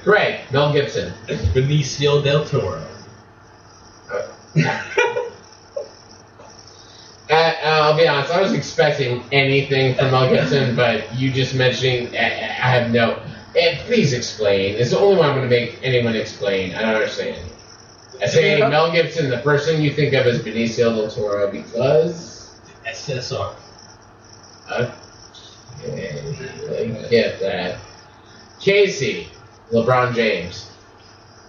Speaker 7: Greg, Mel Gibson.
Speaker 8: Benicio del Toro.
Speaker 7: I'll be honest, I was expecting anything from Mel Gibson, but you just mentioning, I have no. Please explain. It's the only one I'm going to make anyone explain. I don't understand. I say Mel Gibson, the first thing you think of is Benicio del Toro because.
Speaker 8: SSR.
Speaker 7: Okay, I get that. Casey, LeBron James.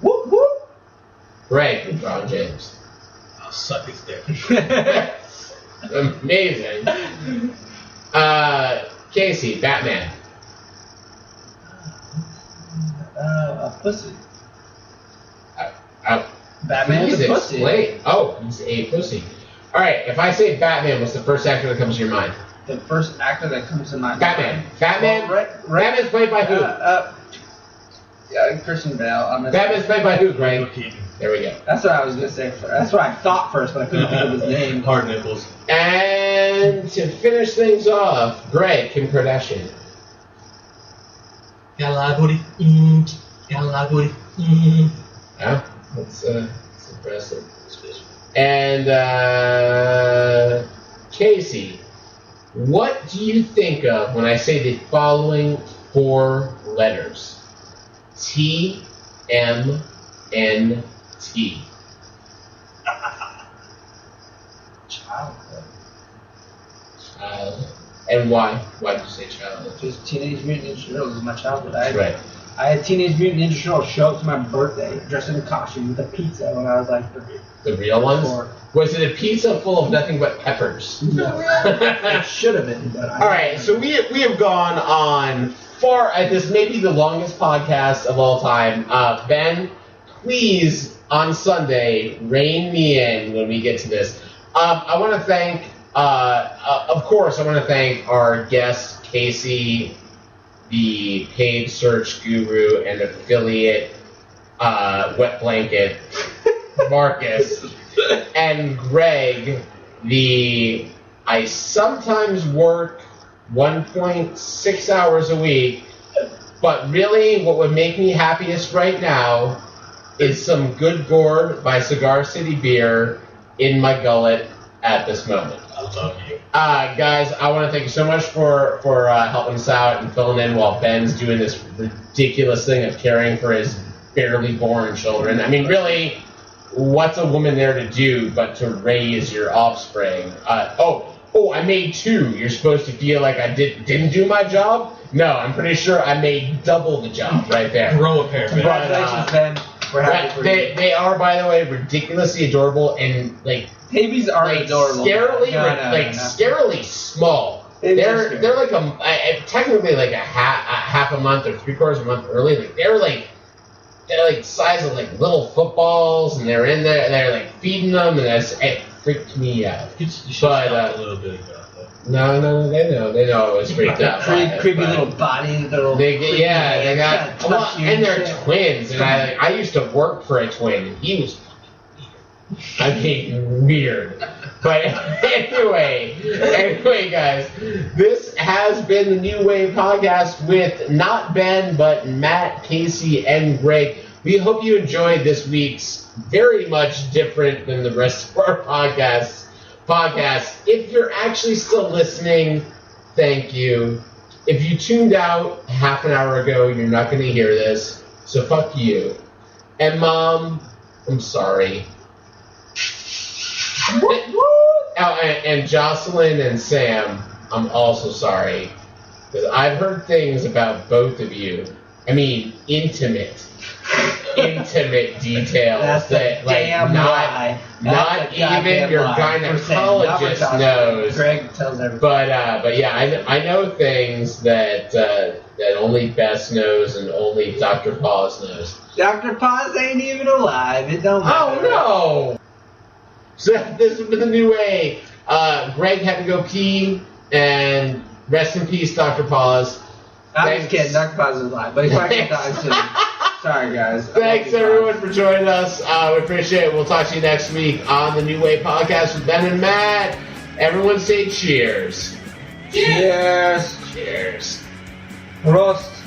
Speaker 9: Whoop whoop.
Speaker 7: Greg, LeBron James.
Speaker 8: I'll suck his dick.
Speaker 7: Amazing. Casey, Batman.
Speaker 9: A pussy.
Speaker 7: Batman's
Speaker 9: Batman's a pussy.
Speaker 7: Explain. Oh, he's a pussy. All right, if I say Batman, what's the first actor that comes to your mind?
Speaker 9: The first actor that comes to mind.
Speaker 7: Batman. Batman.
Speaker 9: Well,
Speaker 7: Batman's played by who?
Speaker 9: Christian Bale.
Speaker 7: Batman's played by who, Greg? There we go.
Speaker 9: That's what I was gonna say. That's what I thought first, but I couldn't think of his name.
Speaker 8: Hard nipples.
Speaker 7: And to finish things off, Greg, Kim Kardashian.
Speaker 8: Got a lot of booty. Got a lot of booty.
Speaker 7: Yeah, that's impressive. And Casey, what do you think of when I say the following 4 letters? TMNT.
Speaker 9: Childhood.
Speaker 7: Childhood. And why? Why did you say childhood?
Speaker 9: Just Teenage Mutant Ninja Turtles was my childhood.
Speaker 7: That's right.
Speaker 9: I had Teenage Mutant Ninja Turtles show up to my birthday, dressed in a costume with a pizza when I was like 3.
Speaker 7: The real ones?
Speaker 9: 4.
Speaker 7: Was it a pizza full of nothing but peppers?
Speaker 9: No. It should have been. But
Speaker 7: All right, so we have gone on far. This may be the longest podcast of all time. Ben, please on Sunday rein me in when we get to this. I want to thank, of course, I want to thank our guest Casey, the paid search guru and affiliate wet blanket. Marcus, and Greg, I sometimes work 1.6 hours a week, but really what would make me happiest right now is some good gourd by Cigar City Beer in my gullet at this moment.
Speaker 8: I love you.
Speaker 7: Guys, I want to thank you so much for helping us out and filling in while Ben's doing this ridiculous thing of caring for his barely born children. I mean, really, what's a woman there to do but to raise your offspring? I made 2. You're supposed to feel like I didn't do my job? No, I'm pretty sure I made double the job right there.
Speaker 8: Grow a pair, man.
Speaker 9: Congratulations, Ben. We're happy for you.
Speaker 7: They are, by the way, ridiculously adorable and
Speaker 9: babies are adorable.
Speaker 7: Scarily small. They're like technically like a half a month or 3/4 a month early. They're like size of like little footballs, and they're in there, and they're like feeding them, and it freaked me out.
Speaker 8: You should stop a little bit ago.
Speaker 7: No, they know it was freaked out.
Speaker 9: Creepy little body, they
Speaker 7: got, and they're twins, and I used to work for a twin, and he was weird. But anyway, guys, this has been the New Wave Podcast with not Ben, but Matt, Casey, and Greg. We hope you enjoyed this week's very much different than the rest of our podcast. If you're actually still listening, thank you. If you tuned out half an hour ago, you're not going to hear this, so fuck you. And Mom, I'm sorry. And Jocelyn and Sam, I'm also sorry. Because I've heard things about both of you. I mean, intimate intimate details
Speaker 9: That's the
Speaker 7: that, like,
Speaker 9: damn lie.
Speaker 7: not
Speaker 9: That's the goddamn
Speaker 7: even your
Speaker 9: lie.
Speaker 7: gynecologist knows.
Speaker 9: Greg tells everything.
Speaker 7: But yeah, I know things that only Bess knows and only Dr. Paws knows.
Speaker 9: Dr. Paz ain't even alive. It don't matter.
Speaker 7: Oh no! So this has been the new way. Greg had to go pee, and rest in peace, Dr. Paws.
Speaker 9: I'm just kidding. Dr. Paz is alive, but he's probably gonna die soon. Sorry, guys.
Speaker 7: Thanks everyone for joining us. We appreciate it. We'll talk to you next week on the New Way Podcast with Ben and Matt. Everyone say cheers.
Speaker 9: Cheers.
Speaker 7: Cheers.
Speaker 9: Prost.